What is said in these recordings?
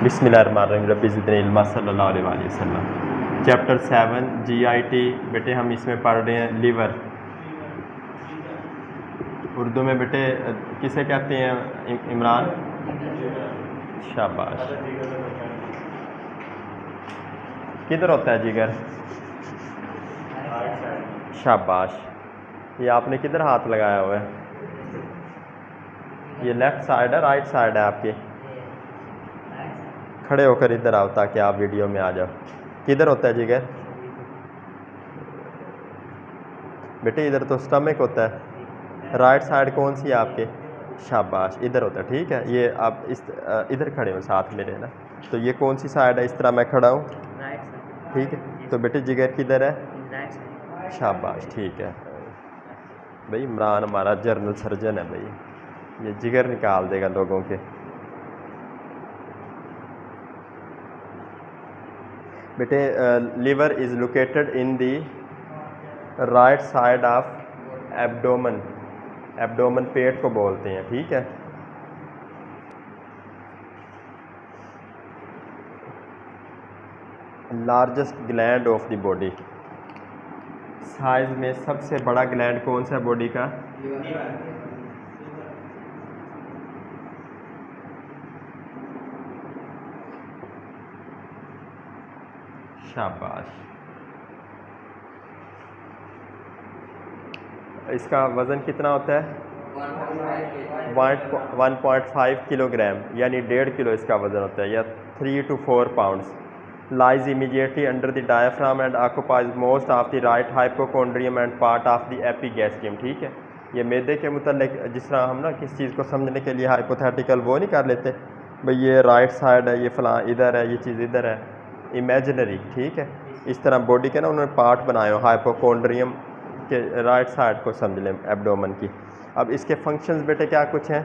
बिस्मिल्लाहिर्रहमानिर्रहीम रब्बि ज़िदनी इल्मा सल्लल्लाहु अलैहि वसल्लम। Chapter 7 GIT। बेटे हम इसमें पढ़ रहे हैं लीवर। उर्दू में बेटे किसे कहते हैं इमरान? शाबाश। किधर होता है जिगर? शाबाश। ये आपने किधर हाथ लगाया हुआ है? ये लेफ़्ट साइड है राइट साइड है आपकी? खड़े होकर इधर आओ ताकि आप वीडियो में आ जाओ। किधर होता है जिगर? बेटे इधर तो स्टमक होता है। राइट साइड कौन सी है आपके? शाबाश, इधर होता है। ठीक है, ये आप इस इधर खड़े हो साथ मेरे ना। तो ये कौन सी साइड है? इस तरह मैं खड़ा हूँ, ठीक है। तो बेटे जिगर किधर है? शाबाश, ठीक है भाई। इमरान हमारा जर्नल सर्जन है भाई, ये जिगर निकाल देगा लोगों के। बेटे liver is located in the right side of abdomen. Abdomen पेट को बोलते हैं, ठीक है। Largest gland of the body. Size में सबसे बड़ा ग्लैंड कौन सा है बॉडी का? शाबाश। इसका वज़न कितना होता है? 1.5 किलोग्राम, यानी 1.5 किलो इसका वज़न होता है, या 3 to 4 pounds. Lies immediately under the diaphragm and occupies most of the right hypochondrium and part of the epigastrium. ठीक है, ये मैदे के मुतालिक जिस तरह हम ना किस चीज़ को समझने के लिए हाइपोथेटिकल वो नहीं कर लेते भाई, ये राइट साइड है, ये फ़लाँ इधर है, ये चीज़ इधर है, इमेजिनरी। ठीक है, इस तरह बॉडी के ना उन्होंने पार्ट बनाए हो हाइपोकॉन्ड्रियम के राइट साइड को समझ लें एब्डोमेन की। अब इसके फंक्शंस बेटे क्या कुछ हैं?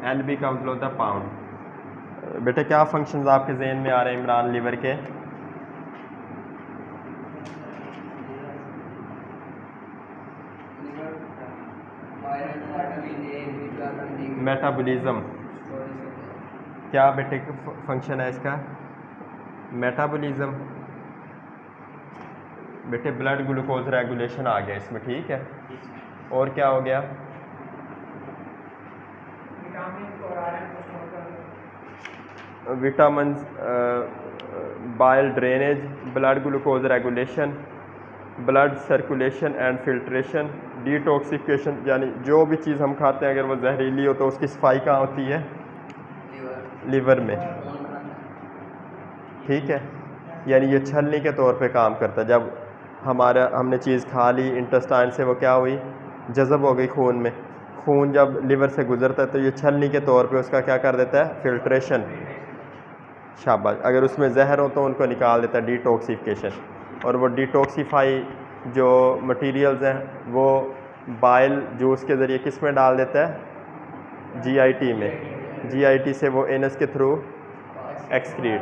LB का मतलब होता है पाउंड। बेटे क्या फंक्शंस आपके जहन में आ रहे हैं इमरान लीवर के? मेटाबॉलिज्म। क्या बेटे फंक्शन है इसका? मेटाबॉलिज्म। बेटे ब्लड ग्लूकोज रेगुलेशन आ गया इसमें, ठीक है। और क्या हो गया? Vitamin, bile drainage, blood glucose regulation, blood circulation and filtration, detoxification, यानी जो भी चीज़ हम खाते हैं अगर वो जहरीली हो तो उसकी सफाई कहाँ होती है? लीवर में, ठीक है। यानी ये छलनी के तौर पे काम करता है। जब हमने चीज़ खा ली इंटेस्टाइन से, वो क्या हुई? जज़ब हो गई खून में। खून जब लीवर से गुजरता है तो ये छलनी के तौर पे उसका क्या कर देता है? फिल्ट्रेशन। शाबाश। अगर उसमें जहर हो तो उनको निकाल देता है, डिटॉक्सिफिकेशन। और वो डिटॉक्सीफाई जो मटेरियल्स हैं वो बाइल जूस के ज़रिए किस में डाल देता है? GIT में। GIT से वो एनस के थ्रू एक्सक्रीट।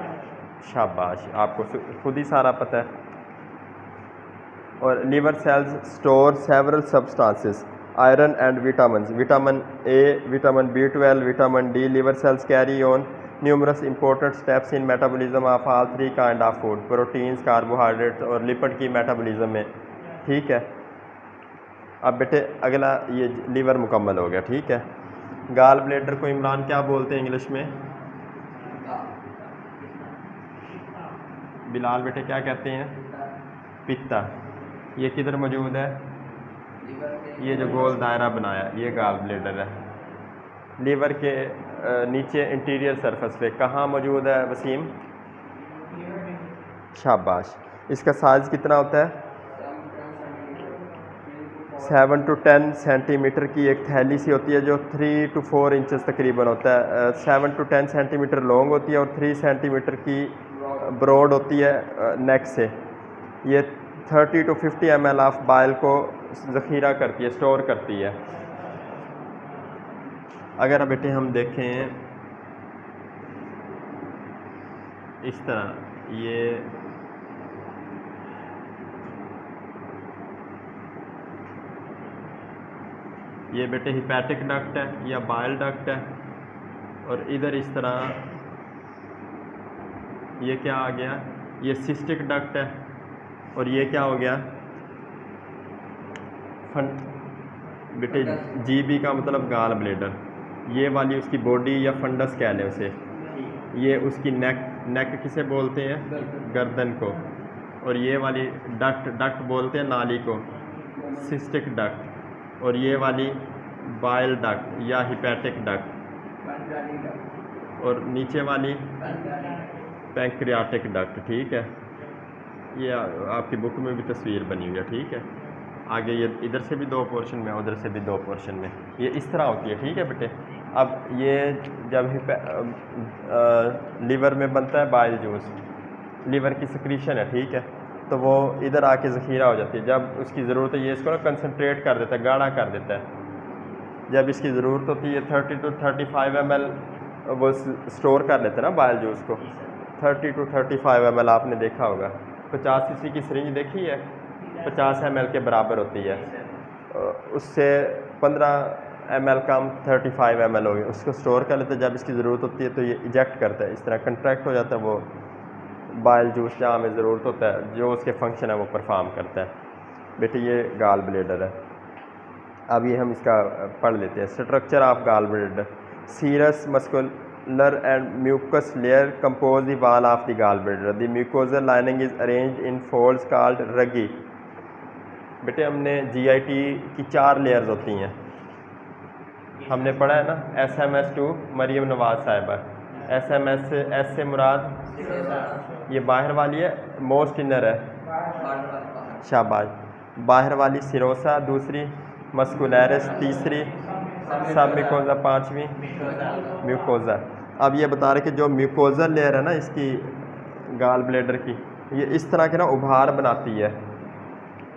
शाबाश, आपको खुद ही सारा पता है। और liver cells store several substances, iron and vitamin, vitamin A, vitamin B12, vitamin D। Liver cells carry on numerous important steps in metabolism of all 3 kind of food, proteins, carbohydrates और lipid की metabolism में, ठीक है। अब बेटे अगला ये liver मुकम्मल हो गया, ठीक है। गाल ब्लेडर को इमरान क्या बोलते हैं इंग्लिश में? बिलाल बेटे क्या कहते हैं? पित्ता। ये किधर मौजूद है? ये जो गोल दायरा बनाया ये गाल ब्लेडर है। लीवर के नीचे इंटीरियर सरफेस पे कहाँ मौजूद है वसीम? शाबाश। इसका साइज़ कितना होता है? 7 to 10 सेंटीमीटर की एक थैली सी होती है जो 3 to 4 इंचज़ तकरीबन होता है। 7 to 10 सेंटीमीटर लॉन्ग होती है और 3 सेंटीमीटर की ब्रॉड होती है नेक से। ये 30 to 50 ml ऑफ बाइल को ज़ख़ीरा करती है, स्टोर करती है। अगर बेटे हम देखें इस तरह, ये बेटे हिपैटिक डक्ट है या बाइल डक्ट है। और इधर इस तरह ये क्या आ गया, ये सिस्टिक डक्ट है। और ये क्या हो गया, बेटे जीबी का मतलब गाल ब्लेडर। ये वाली उसकी बॉडी या फंडस कह लें उसे। ये उसकी नेक किसे बोलते हैं, गर्दन को। और ये वाली डक्ट बोलते हैं नाली को, सिस्टिक डक्ट। और ये वाली बाइल डक्ट या हिपैटिक डक्ट। और नीचे वाली पैंक्रियाटिक डक्ट। ठीक है, ये आपकी बुक में भी तस्वीर बनी हुई है। ठीक है, आगे ये इधर से भी 2 पोर्शन में, उधर से भी 2 पोर्शन में, ये इस तरह होती है। ठीक है बेटे, अब ये जब लीवर में बनता है बाइल जूस, लीवर की सिक्रीशन है। ठीक है, तो वो इधर आके ज़ख़ीरा हो जाती है। जब उसकी ज़रूरत है ये इसको ना कंसनट्रेट कर देता है, गाढ़ा कर देता है। जब इसकी ज़रूरत होती है 30 to 35 ml वो स्टोर कर लेते हैं ना बाइल जूस को। 30 to 35 ml आपने देखा होगा। 50 cc की सिरिंज देखी है, 50 ml के बराबर होती है। उससे 15 ml कम 35 ml हो गई, उसको स्टोर कर लेते हैं। जब इसकी ज़रूरत होती है तो ये इजेक्ट करता है, इस तरह कंट्रैक्ट हो जाता है वो बाइल जूस। जहाँ हमें ज़रूरत होता है जो उसके फंक्शन है वो परफॉर्म करता है। बेटे ये गाल ब्लेडर है। अब ये हम इसका पढ़ लेते हैं। Structure of gall bladder, serous muscular and mucous layer compose the wall of the gall bladder. The mucosal lining is arranged in folds called rugae. बेटे हमने जीआईटी की 4 लेयर्स होती हैं, हमने पढ़ा है ना। SMS2 मरियम नवाज साहिबा, SMS एस से मुराद ये बाहर वाली है, मोस्ट इनर है, शाबाश। बाहर वाली सिरोसा, दूसरी मस्कुलैरिस, तीसरी सब म्यूकोजा, 5वीं म्यूकोजा। अब ये बता रहे कि जो म्यूकोजल लेयर है ना इसकी गाल ब्लेडर की, ये इस तरह के ना उभार बनाती है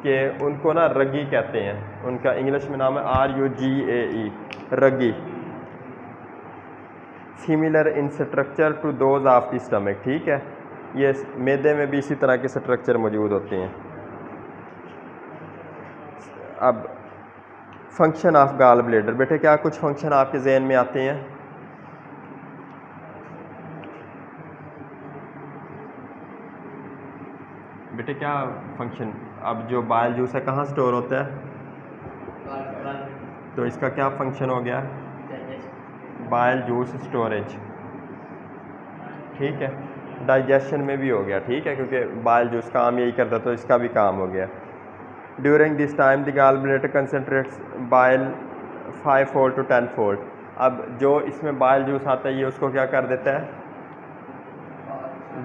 कि उनको ना रगी कहते हैं। उनका इंग्लिश में नाम है RUGAE, rugae. Similar in structure to those of the stomach. ठीक है, ये मैदे में भी इसी तरह के स्ट्रक्चर मौजूद होते हैं। अब फंक्शन ऑफ गाल ब्लेडर, बेटे क्या कुछ फंक्शन आपके जहन में आते हैं? बेटे क्या फंक्शन, अब जो बाइल जूस है कहाँ स्टोर होता है, तो इसका क्या फंक्शन हो गया, बाइल जूस स्टोरेज। ठीक है, डाइजेशन में भी हो गया। ठीक है, क्योंकि बाइल जूस काम यही करता तो इसका भी काम हो गया। During this time the gall bladder concentrates bile 5-fold to 10-fold। अब जो इसमें बाइल जूस आता है ये उसको क्या कर देता है,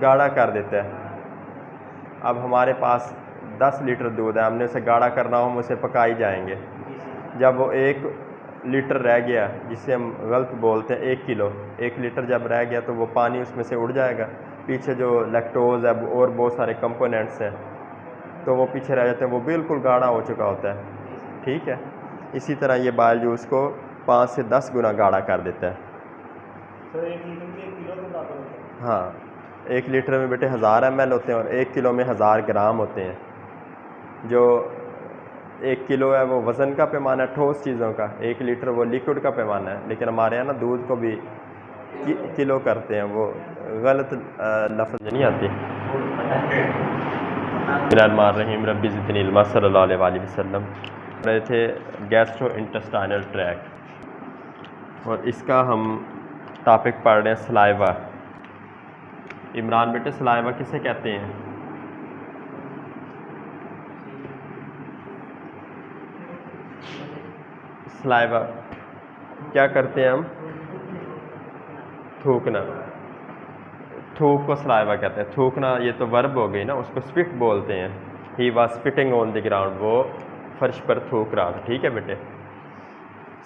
गाढ़ा कर देता है। अब हमारे पास 10 लीटर दूध है, हमने उसे गाढ़ा करना हो, हम उसे पकाई जाएंगे। जब वो 1 लीटर रह गया, जिसे हम गलत बोलते हैं 1 किलो, 1 लीटर जब रह गया तो वो पानी उसमें से उड़ जाएगा। पीछे जो लैक्टोज है और बहुत सारे कंपोनेंट्स हैं तो वो पीछे रह जाते हैं, वो बिल्कुल गाढ़ा हो चुका होता है। ठीक है, इसी तरह ये बाइल जूस को 5 से 10 गुना गाढ़ा कर देता है। तो 1 लीटर में 1 किलो के बराबर होता है। हाँ, 1 लीटर में बेटे 1000 ml होते हैं और 1 किलो में 1000 ग्राम होते हैं। जो 1 किलो है वो वज़न का पैमाना है ठोस चीज़ों का, 1 लीटर वो लिक्विड का पैमाना है। लेकिन हमारे यहाँ ना दूध को भी किलो करते हैं, वो गलत लफ्ज़ नहीं आती। बिस्मिल्लाहिर्रहमानिर्रहीम, रब्बी ज़िदनी इल्मा, सल्लल्लाहु अलैहि वसल्लम। रहे थे गैस्ट्रो इंटेस्टाइनल ट्रैक्ट और इसका हम टॉपिक पढ़ रहे हैं सलाइवा। इमरान बेटे सलाइवा किसे कहते हैं? सलाइवा क्या करते हैं हम? थूकना, थूक को सलाइवा कहते हैं। थूकना ये तो वर्ब हो गई ना, उसको स्पिट बोलते हैं। He was spitting on the ground, वो फर्श पर थूक रहा था। ठीक है बेटे,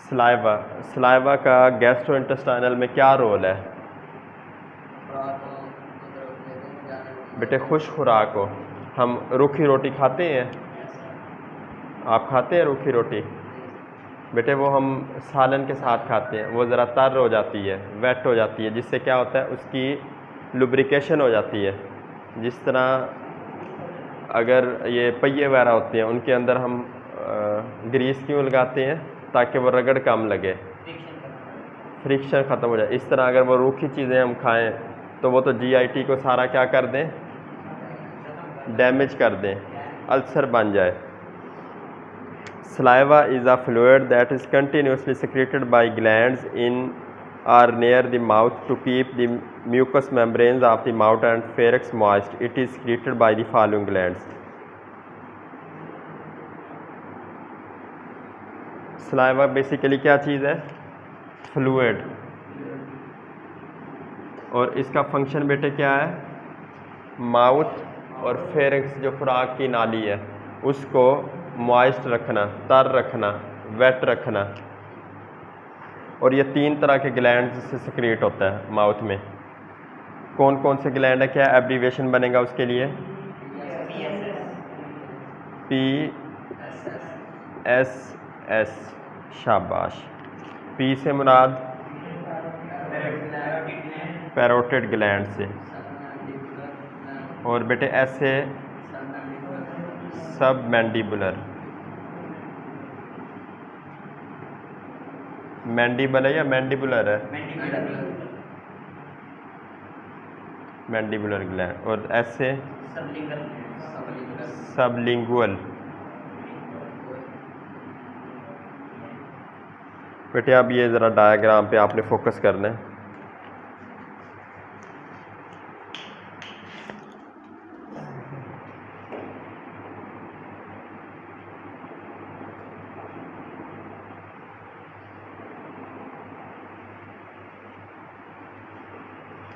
सलाइवा, सलाइवा का गैस्ट्रो इंटेस्टाइनल में क्या रोल है बेटे? खुश खुराक हो, हम रूखी रोटी खाते हैं, आप खाते हैं रूखी रोटी बेटे? वो हम सालन के साथ खाते हैं, वो ज़रा तर हो जाती है, वेट हो जाती है, जिससे क्या होता है उसकी लुब्रिकेशन हो जाती है। जिस तरह अगर ये पहिए वगैरह होते हैं उनके अंदर हम ग्रीस क्यों लगाते हैं? ताकि वो रगड़ कम लगे, फ्रिक्शन ख़त्म हो जाए। इस तरह अगर वो रूखी चीज़ें हम खाएं तो वो तो GIT को सारा क्या कर दें, डैमेज कर दें, अल्सर बन जाए। Saliva is a fluid that is continuously secreted by glands in or near the mouth to keep the mucous membranes of the mouth and pharynx moist. It is secreted by the following glands. Saliva basically क्या चीज़ है, fluid, और इसका function बेटे क्या है, mouth और pharynx जो खुराक की नाली है उसको मॉइस्ट रखना, तर रखना, वेट रखना। और ये 3 तरह के ग्लैंड से सिक्रेट होता है माउथ में। कौन कौन से ग्लैंड है, क्या एब्रीवेशन बनेगा उसके लिए, PSS, शाबाश। P से मुराद पैरोटिड ग्लैंड से, और बेटे S से सब मैंडिबुलर, मैंडिबल है या मैंडिबुलर है, मैंडिबुलर ग्लैंड। और S से सबलिंगुअल। बेटे अब ये ज़रा डायग्राम पे आपने फोकस करना है।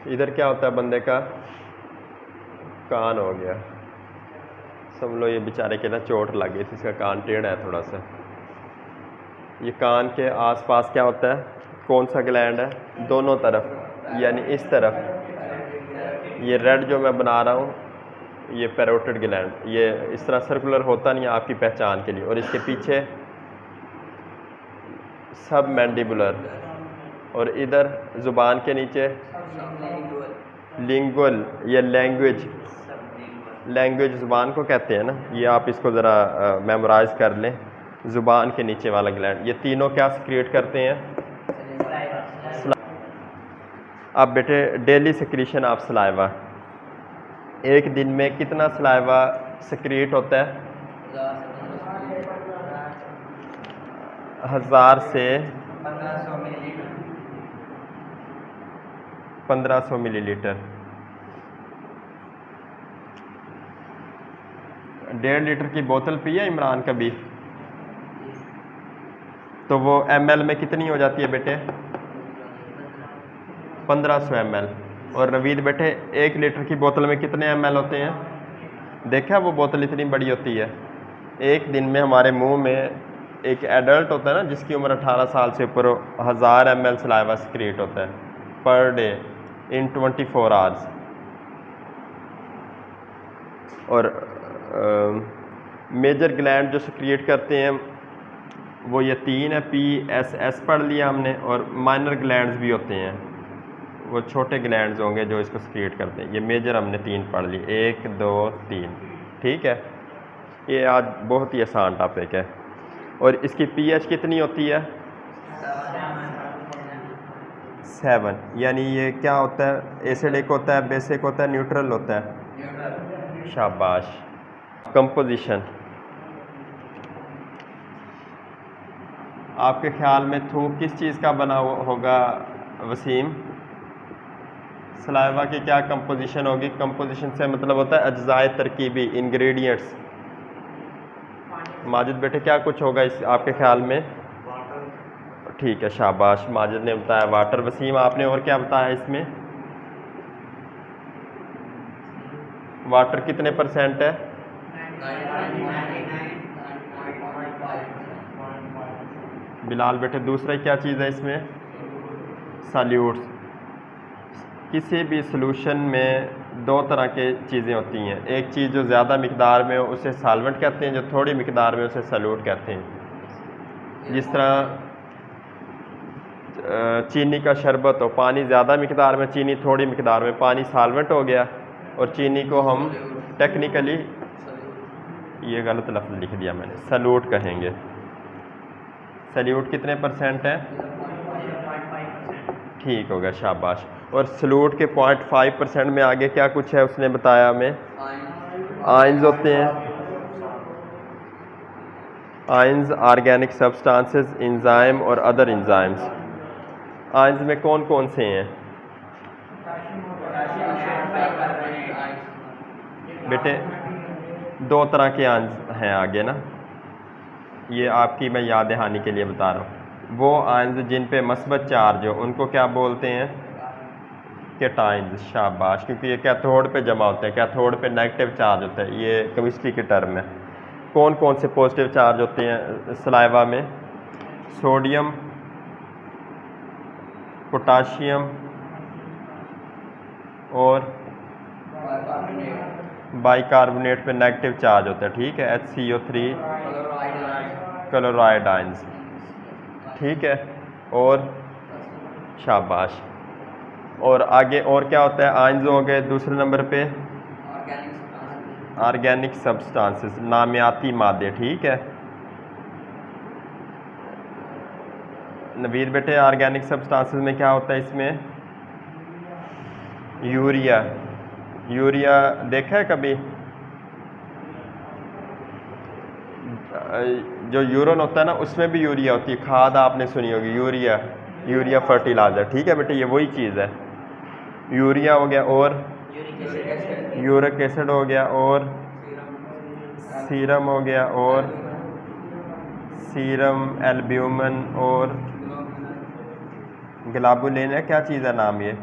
इधर क्या होता है, बंदे का कान हो गया, समझ लो ये बेचारे के ना चोट लग गई थी, इसका कान टेढ़ा है थोड़ा सा। ये कान के आसपास क्या होता है, कौन सा ग्लैंड है, दोनों तरफ, यानी इस तरफ ये रेड जो मैं बना रहा हूँ ये पैरोटिड ग्लैंड, ये इस तरह सर्कुलर होता नहीं है आपकी पहचान के लिए। और इसके पीछे सब मैंडिबुलर, और इधर ज़ुबान के नीचे लिंगुअल, ये लैंग्वेज, लैंग्वेज ज़ुबान को कहते हैं ना, ये आप इसको ज़रा मेमोराइज़ कर लें। ज़ुबान के नीचे वाला ग्लैंड, ये तीनों क्या सिक्रिएट करते हैं, अब बेटे डेली सिक्रीशन ऑफ सलाइवा, एक दिन में कितना सलाइवा सिक्रिएट होता है, 1000 से 1500 मिलीलीटर। 1.5 लीटर की बोतल पी है इमरान कभी, तो वो ml में कितनी हो जाती है बेटे, 1500 ml। और नवीद बेटे 1 लीटर की बोतल में कितने ml होते हैं, देखा वो बोतल इतनी बड़ी होती है। एक दिन में हमारे मुंह में एक एडल्ट होता है ना जिसकी उम्र 18 साल से ऊपर, 1000 ml सलाइवा सिक्रिएट होता है पर डे इन 24 आवर्स। और मेजर ग्लैंड जो सिक्रिएट करते हैं वो ये 3 है, PSS पढ़ लिया हमने, और माइनर ग्लैंड्स भी होते हैं, वो छोटे ग्लैंड्स होंगे जो इसको सिक्रिएट करते हैं। ये मेजर हमने 3 पढ़ ली, 1 2 3, ठीक है। ये आज बहुत ही आसान टॉपिक है। और इसकी pH कितनी होती है, 7, यानी ये क्या होता है, एसिडिक होता है, बेसिक होता है, न्यूट्रल होता है, शाबाश। कंपोजिशन, आपके ख्याल में थूक किस चीज़ का बना होगा वसीम, सलाइवा की क्या कंपोजिशन होगी, कंपोजिशन से मतलब होता है अज्जाए तरकीबी, इंग्रेडिएंट्स। माजिद बेटे क्या कुछ होगा इस आपके ख्याल में, ठीक है शाबाश, माजिद ने बताया वाटर। वसीम आपने और क्या बताया इसमें, वाटर कितने % है, बिलाल बेटे दूसरा क्या चीज़ है इसमें, सॉल्यूट्स। किसी भी सॉल्यूशन में 2 तरह के चीज़ें होती हैं, एक चीज़ जो ज़्यादा मिकदार में हो उसे सॉल्वेंट कहते हैं, जो थोड़ी मिकदार में उसे सॉल्यूट कहते हैं। जिस तरह चीनी का शरबत हो, पानी ज़्यादा मिकदार में, चीनी थोड़ी मिकदार में, पानी सॉल्वेंट हो गया, और चीनी को हम टेक्निकली, ये गलत लफ्ज़ लिख दिया मैंने, सॉल्यूट कहेंगे। सल्यूट कितने परसेंट है? ठीक हो गया, शाबाश। और सल्यूट के 0.5% में आगे क्या कुछ है उसने बताया हमें? आयंस होते हैं। आयंस ऑर्गेनिक सब्सटेंसेस, एंजाइम और अदर एंजाइम्स। आयंस में कौन कौन से हैं बेटे? दो तरह के आयंस हैं आगे ना, ये आपकी मैं याद दहानी के लिए बता रहा हूँ। वो आयंस जिन पे मस्बत चार्ज हो उनको क्या बोलते हैं? कैटायंस। शाबाश, क्योंकि ये कैथोड पे जमा होते हैं, कैथोड पे नेगेटिव चार्ज होता है, ये केमिस्ट्री के टर्म है। कौन कौन से पॉजिटिव चार्ज होते हैं सलाइवा में? सोडियम, पोटाशियम और बाइकार्बोनेट पे नेगेटिव चार्ज होता है, ठीक है, HCO3 क्लोराइड आयंस, ठीक है। और शाबाश। और आगे और क्या होता है? आयंस हो गए दूसरे नंबर पे ऑर्गेनिक सब्सटेंसेस, नामियाती मादे, ठीक है। नवीद बेटे ऑर्गेनिक सब्सटेंसेस में क्या होता है? इसमें यूरिया। यूरिया देखा है कभी? जो यूरिन होता है ना उसमें भी यूरिया होती है, खाद आपने सुनी होगी, यूरिया, यूरिया फर्टिलाइजर, ठीक है बेटे, ये वही चीज़ है। यूरिया हो गया और यूरिक एसिड हो गया और सीरम हो गया और सीरम, एल्ब्यूमिन और ग्लोबुलिन है, क्या चीज़ है नाम ये?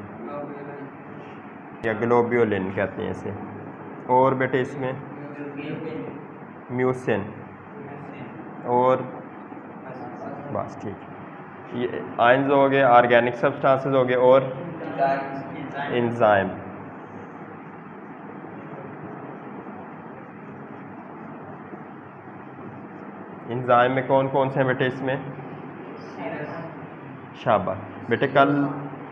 या ग्लोब्यूलिन कहते हैं इसे। और बेटे इसमें म्यूसिन और बस, ठीक। ये आयंस हो गए, ऑर्गेनिक सब्सटेंसेस हो गए और एंजाइम। एंजाइम में कौन कौन से हैं बेटे इसमें? शाबाश बेटे, कल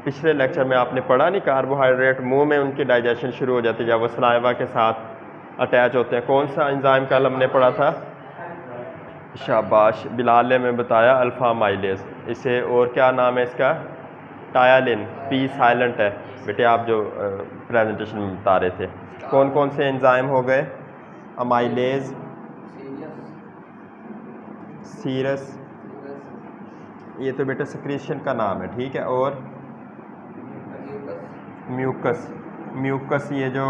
पिछले लेक्चर में आपने पढ़ा नहीं, कार्बोहाइड्रेट मुंह में उनकी डाइजेशन शुरू हो जाती है जब वो सलाइवा के साथ अटैच होते हैं। कौन सा एंजाइम कल हमने पढ़ा था? शाबाश, बिलाल ने हमें बताया अल्फा माइलेज। इसे और क्या नाम है इसका? टायालिन, पी साइलेंट है बेटे, आप जो प्रेजेंटेशन में बता रहे थे। कौन कौन से एंजाइम हो गए? अमाइलेज, सीरस, ये तो बेटा सिक्रीशन का नाम है, ठीक है। और म्यूकस। म्यूकस ये जो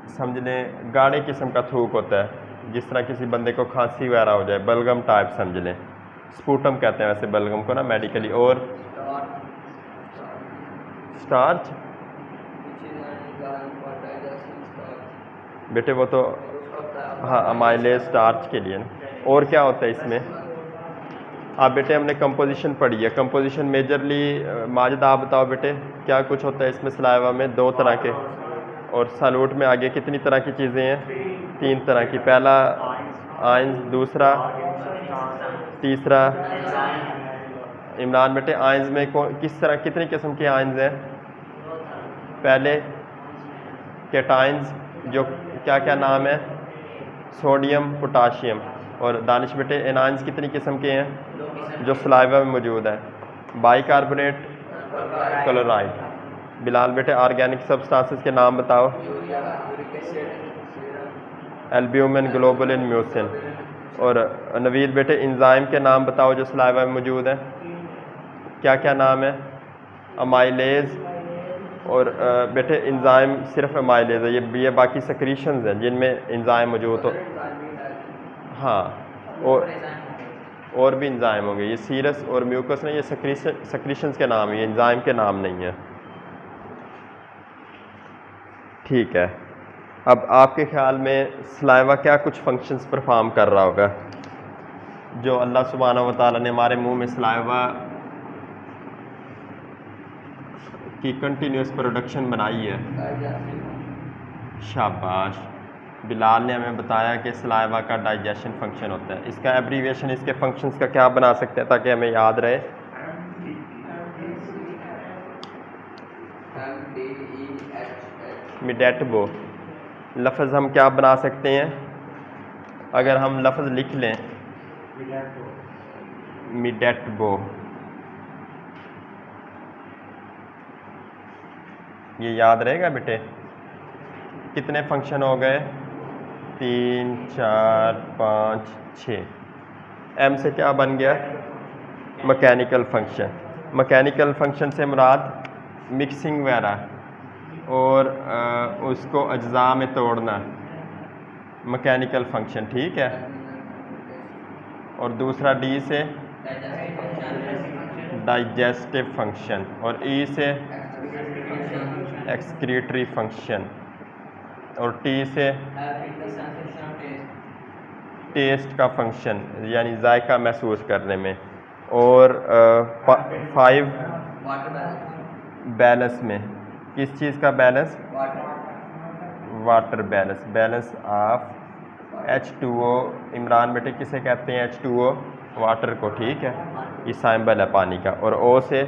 समझ लें गाढ़े किस्म का थूक होता है, जिस तरह किसी बंदे को खांसी वगैरह हो जाए, बलगम टाइप समझ लें, स्पूटम कहते हैं वैसे बलगम को ना मेडिकली। और स्टार्च बेटे वो तो हाँ अमाइलेज स्टार्च के लिए ना। और क्या होता है इसमें? आप बेटे हमने कंपोजिशन पढ़ी है, कंपोजिशन मेजरली माजिद आप बताओ बेटे क्या कुछ होता है इसमें सलाइवा में? दो तरह के। और सल्यूट में आगे कितनी तरह की चीज़ें हैं? तीन तरह की। पहला आयंस, दूसरा, तीसरा। इमरान बेटे आयंस में किस तरह कितनी किस्म के आयंस हैं? पहले कैटायंस, जो क्या क्या नाम है? Sodium, potassium. और दानिश बेटे एनायंस कितनी किस्म के हैं जो सलाइवा में मौजूद है? Bicarbonate, chloride. बिलाल बेटे ऑर्गेनिक सब्सटेंसेस के नाम बताओ? Albumin, globulin, mucin. और नवीद बेटे एंजाइम के नाम बताओ जो सलाइवा में मौजूद है? क्या क्या नाम है? अमाइलेज। और बेटे एंजाइम सिर्फ अमाइलेज है, ये बाकी सेक्रीशंस हैं जिनमें एंजाइम मौजूद हो। हाँ, और भी एंजाइम होंगे, ये सीरस और म्यूकस नहीं, ये सेक्रीशंस के नाम है, ये एंजाइम के नाम नहीं है, ठीक है। अब आपके ख्याल में सलाइवा क्या कुछ फंक्शंस परफॉर्म कर रहा होगा? जो अल्लाह सुब्हानहू व तआला ने हमारे मुंह में सलाइवा की कंटिन्यूस प्रोडक्शन बनाई है। शाबाश, बिलाल ने हमें बताया कि सलाइवा का डाइजेशन फंक्शन होता है। इसका एब्रीविएशन इसके फंक्शंस का क्या बना सकते हैं ताकि हमें याद रहे? मिडेटबो। लफ्ज़ हम क्या बना सकते हैं? अगर हम लफ्ज़ लिख लें मिडेटबो। ये याद रहेगा बेटे। कितने फंक्शन हो गए? 3 4 5 6। एम से क्या बन गया? Mechanical function. मैकेनिकल फंक्शन से मुराद मिक्सिंग वगैरह और उसको अज्जा में तोड़ना, मैकेनिकल फंक्शन, ठीक है। और दूसरा डी से डाइजेस्टिव फंक्शन और ई से एक्सक्रीटरी फंक्शन और टी से टेस्ट का फंक्शन यानी जायका महसूस करने में। और 5 बैलेंस में किस चीज़ का balance? Water balance, balance of H2O। Imran बेटे किसे कहते हैं H2O? वाटर को, ठीक है। ये सैम्बल है पानी का। और ओ से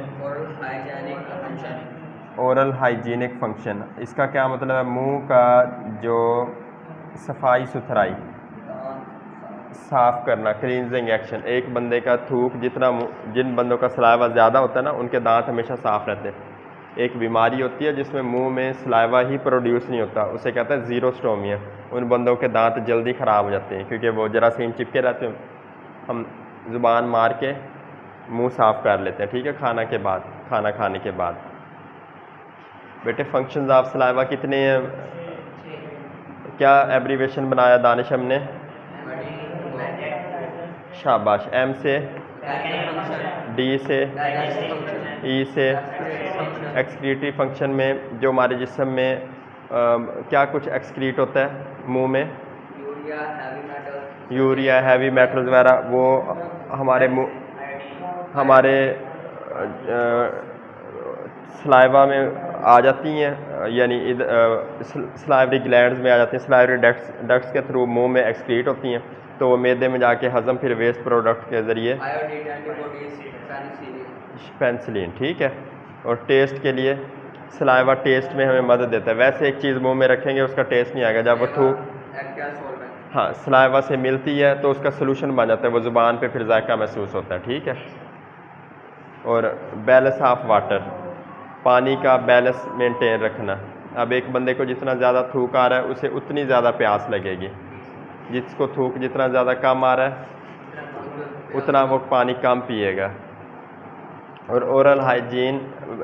ओरल हाइजीनिक फंक्शन। इसका क्या मतलब है? मुंह का जो सफाई सुथराई, साफ़ करना, क्लींजिंग एक्शन। एक बंदे का थूक जितना, जिन बंदों का सलाइवा ज़्यादा होता है ना, उनके दांत हमेशा साफ़ रहते हैं। एक बीमारी होती है जिसमें मुंह में सलाइवा ही प्रोड्यूस नहीं होता, उसे कहते हैं ज़ीरोस्टोमिया। उन बंदों के दांत जल्दी ख़राब हो जाते हैं क्योंकि वो जरासीम चिपके रहते हैं। हम ज़ुबान मार के मुंह साफ़ कर लेते हैं, ठीक है, खाना के बाद, खाना खाने के बाद। बेटे फंक्शंस ऑफ सलाइवा कितने हैं? क्या एब्रीवेशन बनाया दानिश हमने? शाबाश। एम से, डी से, ई से एक्सक्रीटरी फंक्शन में जो हमारे जिस्म में क्या कुछ एक्सक्रीट होता है मुंह में? यूरिया, हैवी मेटल्स वगैरह, वो हमारे मुंह, हमारे सलाइवा में आ जाती हैं, यानी सलाइवरी ग्लैंड्स में आ जाती हैं, सलाइवरी डक्ट्स के थ्रू मुंह में एक्सक्रीट होती हैं, तो वो मैदे में जाके हज़म फिर वेस्ट प्रोडक्ट के ज़रिए पेंसिलिन, ठीक है। और टेस्ट के लिए सलाइवा टेस्ट में हमें मदद देता है। वैसे एक चीज़ मुंह में रखेंगे उसका टेस्ट नहीं आएगा, जब वो थूक हाँ सलाइवा से मिलती है तो उसका सोल्यूशन बन जाता है, वो ज़ुबान पे फिर जायका महसूस होता है, ठीक है। और बैलेंस ऑफ वाटर, पानी का बैलेंस मेंटेन रखना। अब एक बंदे को जितना ज़्यादा थूक आ रहा है उसे उतनी ज़्यादा प्यास लगेगी, जिसको थूक जितना ज़्यादा कम आ रहा है उतना वो पानी कम पिएगा। और ओरल हाइजीन,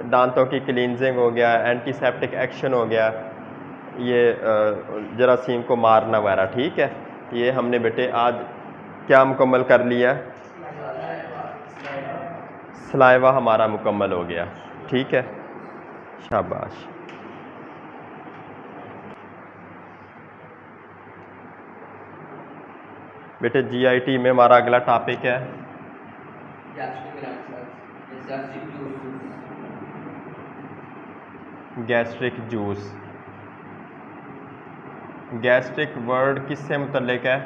दांतों की क्लींजिंग हो गया, एंटीसेप्टिक एक्शन हो गया, ये जरासीम को मारना वगैरह, ठीक है। ये हमने बेटे आज क्या मुकम्मल कर लिया? सलाइवा हमारा मुकम्मल हो गया, ठीक है, शाबाश। बेटे जीआईटी में हमारा अगला टॉपिक है गैस्ट्रिक जूस। गैस्ट्रिक वर्ड किससे मुतल्लिक है?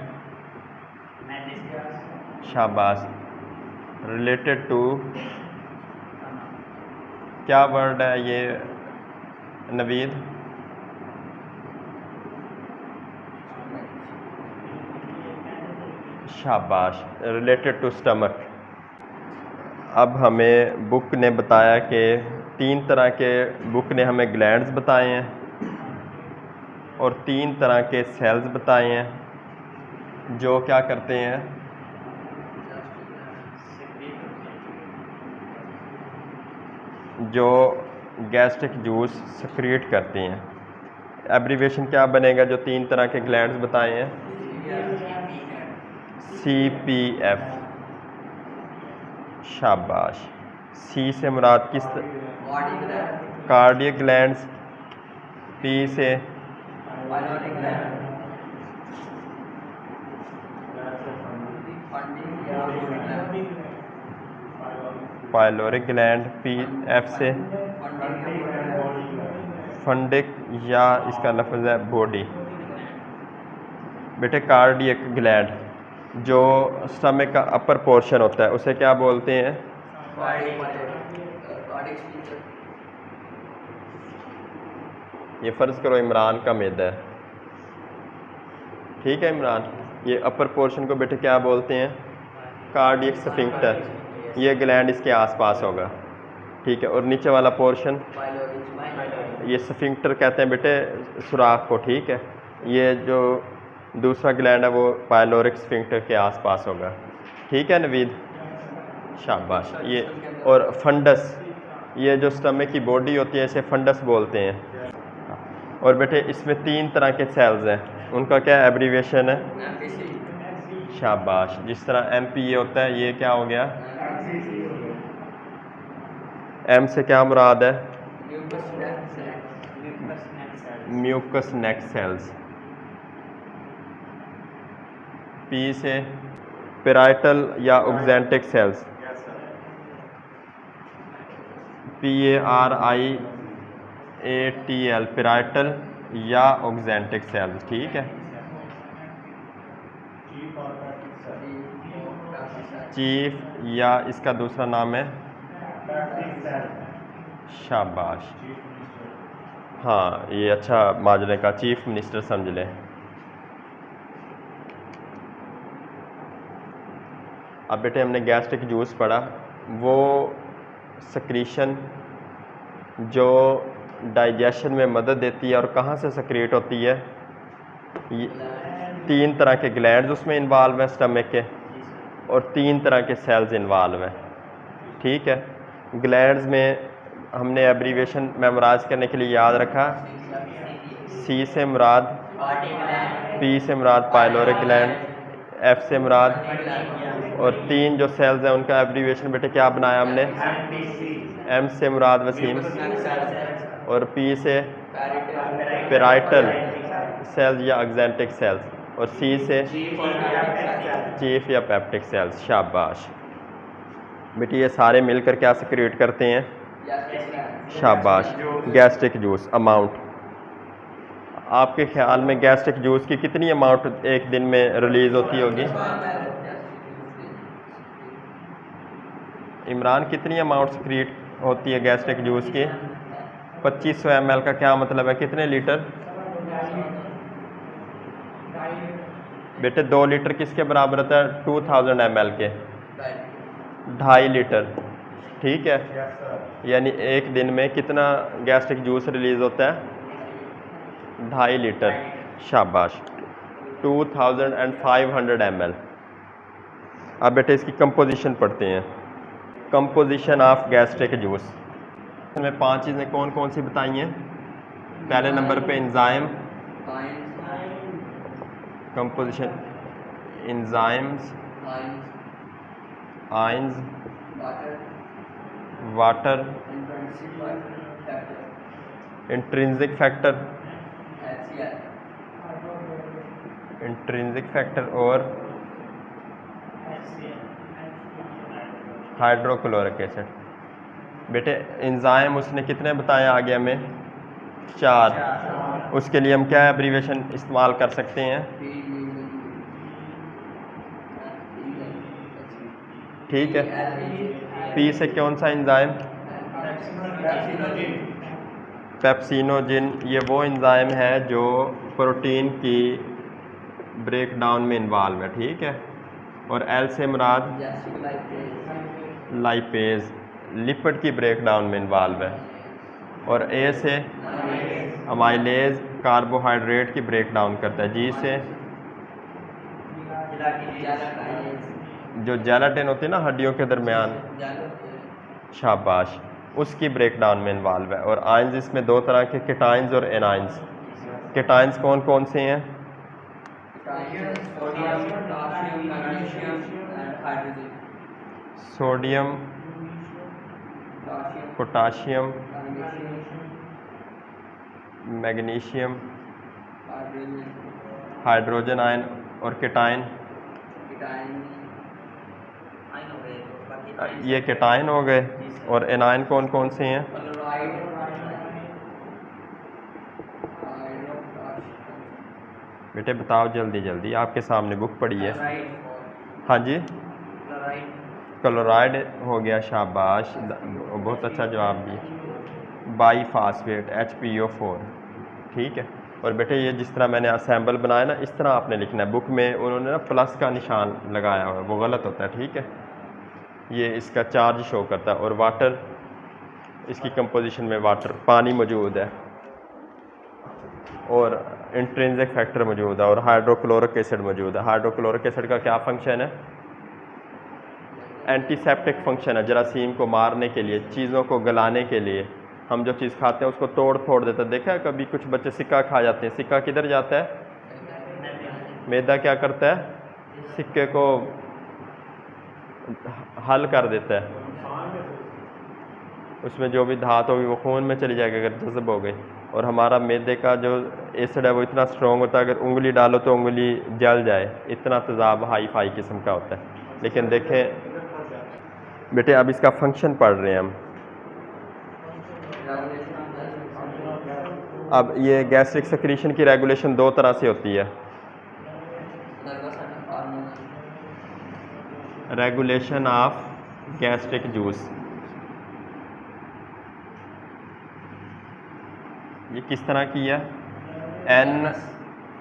शाबाश। रिलेटेड टू क्या वर्ड है ये नवीद? शाबाश, रिलेटेड टू स्टमक। अब हमें बुक ने बताया कि 3 तरह के, बुक ने हमें ग्लैंड्स बताए हैं और 3 तरह के सेल्स बताए हैं जो क्या करते हैं, जो गैस्ट्रिक जूस सिक्रीट करती हैं। एब्रीवेशन क्या बनेगा जो 3 तरह के ग्लैंड्स बताए हैं? CPF। शाबाश। सी से मुराद किस? Cardiac glands. पी से पाइलोरिक ग्लैंड। पी एफ से फंडिक या इसका लफ्ज़ है बॉडी। बेटे कार्डियक ग्लैंड जो स्टमक का अपर पोर्शन होता है उसे क्या बोलते हैं? ये फ़र्ज़ करो इमरान का मैदा है, ठीक है इमरान, ये अपर पोर्शन को बेटे क्या बोलते हैं? Cardiac sphincter. ये ग्लैंड इसके आसपास होगा, ठीक है। और नीचे वाला पोर्शन ये स्फिंक्टर कहते हैं बेटे सुराख को, ठीक है। ये जो दूसरा ग्लैंड है वो पायलोरिक स्फिंक्टर के आसपास होगा, ठीक है नवीद, शाबाश। ये और फंडस, ये जो स्टमक की बॉडी होती है इसे फंडस बोलते हैं। और बेटे इसमें 3 तरह के सेल्स हैं, उनका क्या एब्रीविएशन है? शाबाश। जिस तरह MPA होता है, ये क्या हो गया? M से क्या मुराद है? म्यूकस नेक सेल्स। P से पेराइटल या ऑक्जेंटिक सेल्स, PARIATL, पेराइटल या ऑक्जेंटिक सेल्स, ठीक है। चीफ या इसका दूसरा नाम है, शाबाश, हाँ ये अच्छा माजरे का चीफ मिनिस्टर समझ लें। अब बेटे हमने गैस्ट्रिक जूस पढ़ा, वो सक्रीशन जो डाइजेशन में मदद देती है और कहाँ से सक्रिएट होती है? ये 3 तरह के ग्लैंड्स उसमें इन्वॉल्व हैं स्टमक के, और 3 तरह के सेल्स इन्वॉल्व हैं, ठीक है। ग्लैंड्स में हमने एब्रीविएशन मेमोराइज करने के लिए याद रखा, C से मुराद, P से मुराद पायलोरिक ग्लैंड, F से मुराद, और 3 जो सेल्स हैं उनका एब्रीविएशन बेटे क्या बनाया हमने? M से मुराद वसीम, और P से पेराइटल सेल्स या ऑक्जेंटिक सेल्स, और C से चीफ या पेप्टिक सेल्स, शाबाश। बेटे ये सारे मिलकर क्या सिक्रिएट करते हैं? शाबाश, गैस्ट्रिक जूस। अमाउंट, आपके ख्याल में गैस्ट्रिक जूस की कितनी अमाउंट एक दिन में रिलीज होती होगी? इमरान, कितनी अमाउंट सिक्रिएट होती है गैस्ट्रिक जूस की? 2500 ml का क्या मतलब है? कितने लीटर बेटे? 2 लीटर किसके बराबर होता है? 2000 ml के, 2.5 लीटर, ठीक है। यानी एक दिन में कितना गैस्ट्रिक जूस रिलीज होता है? 2.5 लीटर, शाबाश, 2500 ml। अब बेटे इसकी कंपोजिशन पढ़ते हैं, कंपोजिशन ऑफ गैस्ट्रिक जूस। इसमें 5 चीज़ें कौन कौन सी बताई हैं? पहले नंबर पे enzyme, composition, enzymes, ions, water, intrinsic factor, और हाइड्रोक्लोरिक एसिड। बेटे एंजाइम उसने कितने बताए आगे हमें? 4। उसके लिए हम क्या एब्रीविएशन इस्तेमाल कर सकते हैं? ठीक है। P से कौन सा एंजाइम? पेप्सिनोजिन। ये वो एंजाइम है जो प्रोटीन की ब्रेकडाउन में इन्वॉल्व है, ठीक है। और L से मुराद लाइपेज, लिपिड की ब्रेकडाउन में इन्वॉल्व है। और A से अमाइलेज, कार्बोहाइड्रेट की ब्रेकडाउन करता है। G से जो जेलाटिन होती है ना हड्डियों के दरमियान, शाबाश, उसकी ब्रेकडाउन में इन्वॉल्व है। और आयंस इसमें 2 तरह के, केटाइंस और एनाइंस। केटाइंस कौन कौन से हैं? Sodium, potassium, magnesium, hydrogen ion, और केटाइन, ये केटाइन हो गए। और एनाइन कौन कौन से हैं? बेटे बताओ जल्दी जल्दी, आपके सामने बुक पड़ी है। हाँ जी, क्लोराइड हो गया, शाबाश, बहुत अच्छा जवाब दिया। बाईफास्फेट HPO4, ठीक है। और बेटे ये जिस तरह मैंने असेंबल बनाया ना, इस तरह आपने लिखना है। बुक में उन्होंने ना प्लस का निशान लगाया हुआ है, वो गलत होता है, ठीक है। ये इसका चार्ज शो करता है। और वाटर, इसकी कंपोजिशन में वाटर पानी मौजूद है और इंट्रिंसिक फैक्टर मौजूद है और हाइड्रोक्लोरिक एसिड मौजूद है। हाइड्रोक्लोरिक एसिड का क्या फंक्शन है? एंटीसेप्टिक फंक्शन है, जरासीम को मारने के लिए, चीज़ों को गलाने के लिए। हम जो चीज़ खाते हैं उसको तोड़ फोड़ देता है। देखा है कभी कुछ बच्चे सिक्का खा जाते हैं, सिक्का किधर जाता है? मैदा क्या करता है? सिक्के को हल कर देता है, उसमें जो भी धात होगी वो खून में चली जाएगी अगर जज़ब हो गई। और हमारा मैदे का जो एसिड है वो इतना स्ट्रॉन्ग होता है, अगर उंगली डालो तो उंगली जल जाए, इतना तेज़ाब हाई फाई किस्म का होता है। लेकिन देखें बेटे, अब इसका फंक्शन पढ़ रहे हैं हम। अब ये गैस्ट्रिक सेक्रीशन की रेगुलेशन दो तरह से होती है। रेगुलेशन ऑफ गैस्ट्रिक जूस, ये किस तरह की है? एन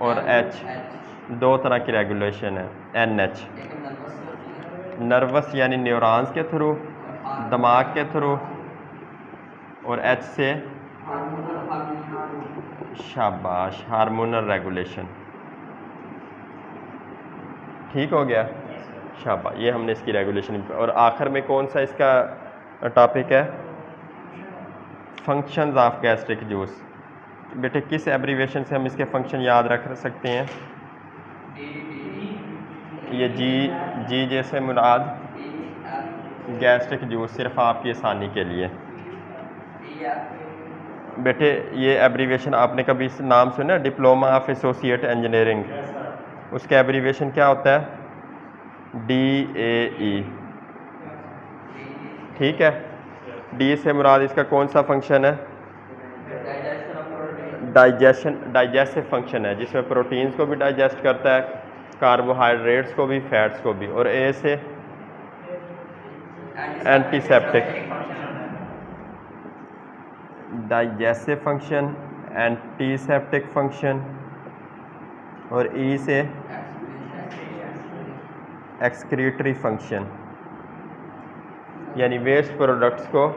और एच, दो तरह की रेगुलेशन है। एन एच नर्वस यानी न्यूरॉन्स के थ्रू, दिमाग के थ्रू, और एच से शाबाश हार्मोनल रेगुलेशन। ठीक हो गया, शाबाश। ये हमने इसकी रेगुलेशन। और आखिर में कौन सा इसका टॉपिक है? Functions of gastric juice. बेटे किस एब्रीवेशन से हम इसके फंक्शन याद रख सकते हैं? ये जी जैसे मुराद गैस्ट्रिक जूस, सिर्फ आपकी आसानी के लिए। बेटे ये एब्रीवेशन आपने कभी इस नाम सुना? डिप्लोमा ऑफ एसोसिएट इंजीनियरिंग, उसका एब्रीवेशन क्या होता है? DAE। ठीक है, डी से मुराद इसका कौन सा फंक्शन है? डाइजेस्टिव फंक्शन है, जिसमें प्रोटीन्स को भी डाइजेस्ट करता है, कार्बोहाइड्रेट्स को भी, फैट्स को भी। और ए से antiseptic, digestive function, antiseptic function. और ई से एक्सक्रीटरी फंक्शन, यानी वेस्ट प्रोडक्ट्स को,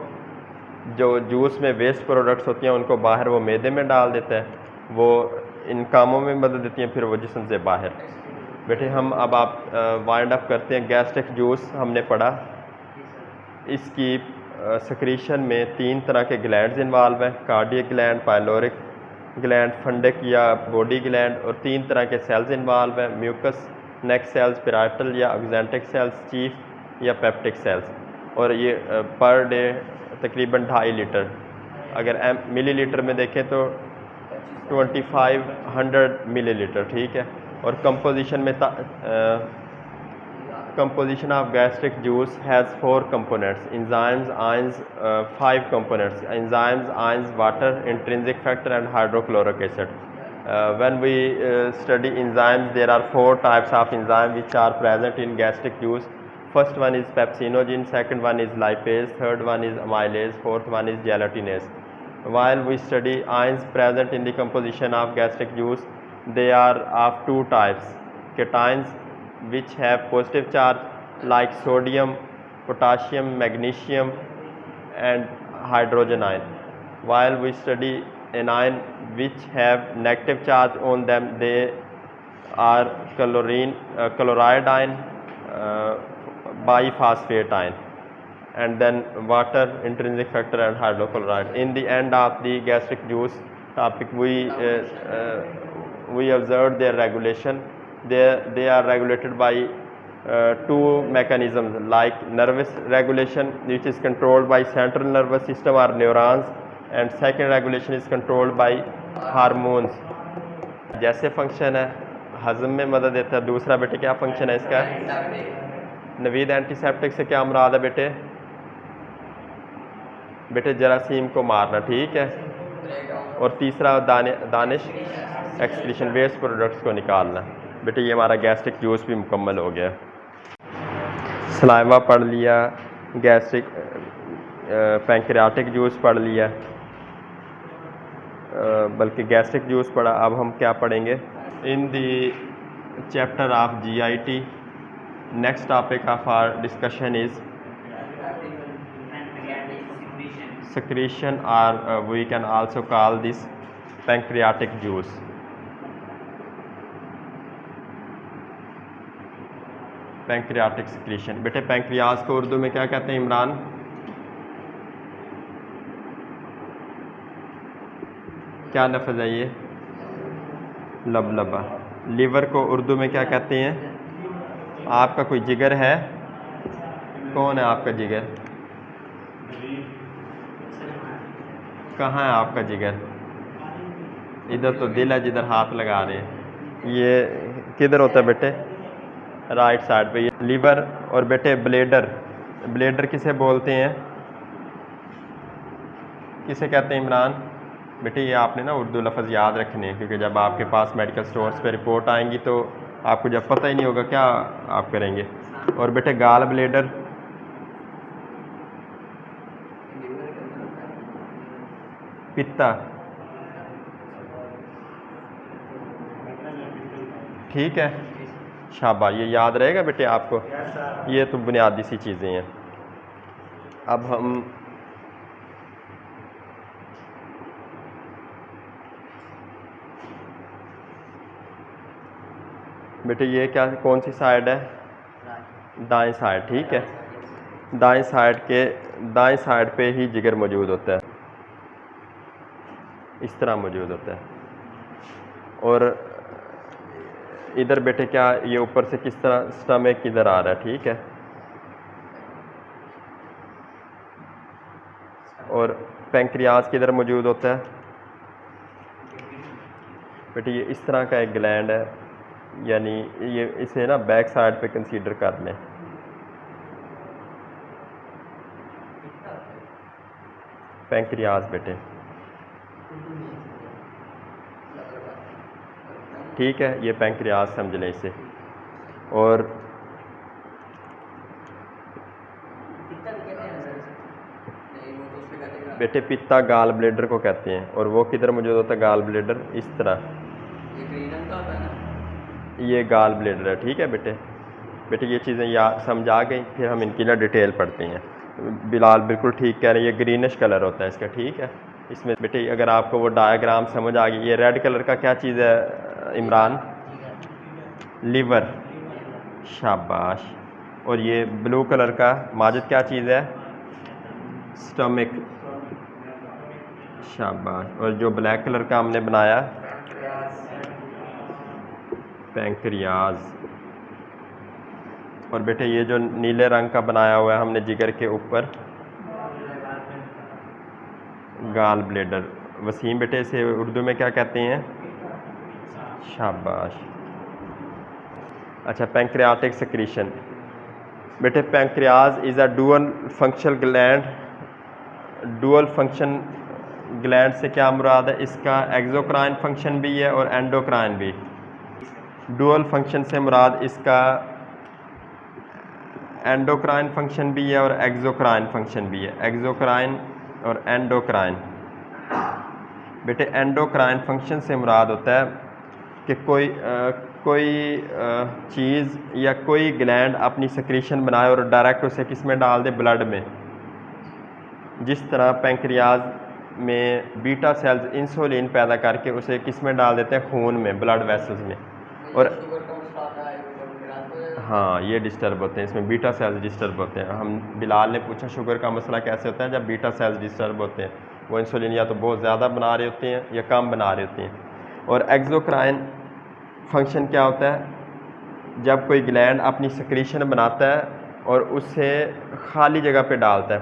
जो जूस में वेस्ट प्रोडक्ट्स होती हैं उनको बाहर वो मैदे में डाल देता है, वो इन कामों में मदद देती हैं, फिर वो जिस्म से बाहर। बेटे हम अब आप वाइंड अप करते हैं। गैस्ट्रिक जूस हमने पढ़ा, इसकी सक्रीशन में 3 तरह के ग्लैंड्स इन्वॉल्व हैं, cardiac gland, pyloric gland, fundic या बॉडी ग्लैंड। और 3 तरह के सेल्स इन्वॉल्व हैं, म्यूकस, नेक सेल्स, पेराइटल या ऑक्जेंटिक सेल्स, चीफ या पेप्टिक सेल्स। और ये पर डे तकरीबन 2.5 लीटर, अगर मिलीलीटर में देखें तो 2500 मिलीलीटर। ठीक है। और कंपोजिशन में composition of gastric juice has 4 components: enzymes, ions, 5 components: enzymes, ions, water, intrinsic factor, and hydrochloric acid. When we study enzymes, there are 4 types of enzymes which are present in gastric juice. First one is pepsinogen, second one is lipase, third one is amylase, fourth one is gelatinase. While we study ions present in the composition of gastric juice, they are of 2 types: cations, which have positive charge like sodium, potassium, magnesium, and hydrogen ion. While we study anion which have negative charge on them, they are chloride ion, biphosphate ion, and then water, intrinsic factor, and hydrochloride. In the end of the gastric juice topic, we observed their regulation. They are regulated by 2 mechanisms, like nervous regulation, which is controlled by central nervous system or neurons, and second regulation is controlled by hormones. जैसे function है, हजम में मदद देता है। दूसरा बेटे क्या फंक्शन है इसका? नवीद एंटीसेप्टिक से क्या मुराद है बेटे? बेटे जरासीम को मारना। ठीक है। और तीसरा दानिश एक्सक्रीशन, वेस्ट प्रोडक्ट्स को निकालना। बेटे ये हमारा गैस्ट्रिक जूस भी मुकम्मल हो गया। सलाइवा पढ़ लिया, गैस्ट्रिक पैंक्रियाटिक जूस पढ़ लिया, बल्कि गैस्ट्रिक जूस पढ़ा। अब हम क्या पढ़ेंगे? In the chapter of GIT, next topic of our discussion is secretion, or we can also call this pancreatic juice. Pancreatic secretion. बेटे पैंक्रियाज को उर्दू में क्या कहते हैं इमरान? क्या लफ्ज़ है ये? लबलबा। लीवर को उर्दू में क्या कहते हैं? आपका कोई जिगर है? कौन है आपका जिगर? कहाँ है आपका जिगर? इधर तो दिल है जिधर हाथ लगा रहे हैं। ये किधर होता है बेटे? राइट साइड पे। ये लीवर। और बेटे ब्लेडर, ब्लेडर किसे बोलते हैं? किसे कहते हैं इमरान? बेटे ये आपने ना उर्दू लफ्ज़ याद रखने हैं, क्योंकि जब आपके पास मेडिकल स्टोर्स पे रिपोर्ट आएंगी तो आपको जब पता ही नहीं होगा क्या आप करेंगे। और बेटे गाल ब्लेडर, पित्ता, ठीक है शाबा, ये याद रहेगा बेटे आपको। ये तो बुनियादी सी चीज़ें हैं। अब हम बेटे ये क्या, कौन सी साइड है? दाएं साइड, ठीक है। दाएं साइड पे ही जिगर मौजूद होता है, इस तरह मौजूद होता है। और इधर बेटे क्या, ये ऊपर से किस तरह स्टमक किधर आ रहा है, ठीक है। और पैंक्रियाज किधर मौजूद होता है? बेटे ये इस तरह का एक ग्लैंड है, यानी ये इसे ना बैक साइड पे कंसीडर कर लें। पैंक्रियाज बेटे, ठीक है, ये पैंक्रियाज समझ लें इसे। और बेटे पित्ता गाल ब्लेडर को कहते हैं। और वो किधर मौजूद होता है गाल ब्लेडर? इस तरह, ये गाल ब्लेडर है, ठीक है बेटे। बेटे ये चीज़ें याद समझ आ गई, फिर हम इनकी ना डिटेल पढ़ते हैं। बिलाल बिल्कुल ठीक कह रहे हैं, ये ग्रीनिश कलर होता है इसका, ठीक है। इसमें बेटे अगर आपको वो डायग्राम समझ आ गई, ये रेड कलर का क्या चीज़ है इमरान? लीवर, शाबाश। और ये ब्लू कलर का माजिद क्या चीज़ है? स्टमक, शाबाश। और जो ब्लैक कलर का हमने बनाया पैंक्रियाज। और बेटे ये जो नीले रंग का बनाया हुआ है हमने जिगर के ऊपर, गाल ब्लेडर। वसीम बेटे इसे उर्दू में क्या कहते हैं? शाबाश। अच्छा, पैंक्रियाटिक सिक्रीशन। बेटे pancreas is a dual functional gland. Dual function gland से क्या मुराद है? इसका एक्सोक्राइन फंक्शन भी है और एंडोक्राइन भी। डुअल फंक्शन से मुराद इसका एंडोक्राइन फंक्शन भी है और एक्सोक्राइन फंक्शन भी है। एक्सोक्राइन और एंडोक्राइन। बेटे एंडोक्राइन फंक्शन से मुराद होता है कि कोई चीज़ या कोई ग्लैंड अपनी सिक्रीशन बनाए और डायरेक्ट उसे किस में डाल दे? ब्लड में। जिस तरह पैंक्रियाज में बीटा सेल्स इंसुलिन पैदा करके उसे किस में डाल देते हैं? खून में, ब्लड वेसल्स में। और हाँ, ये डिस्टर्ब होते हैं, इसमें बीटा सेल्स डिस्टर्ब होते हैं। हम बिलाल ने पूछा शुगर का मसला कैसे होता है? जब बीटा सेल्स डिस्टर्ब होते हैं, वो इंसुलिन या तो बहुत ज़्यादा बना रहे होते हैं या कम बना रहे होते हैं। और एक्सोक्राइन फंक्शन क्या होता है? जब कोई ग्लैंड अपनी सिक्रीशन बनाता है और उसे खाली जगह पे डालता है।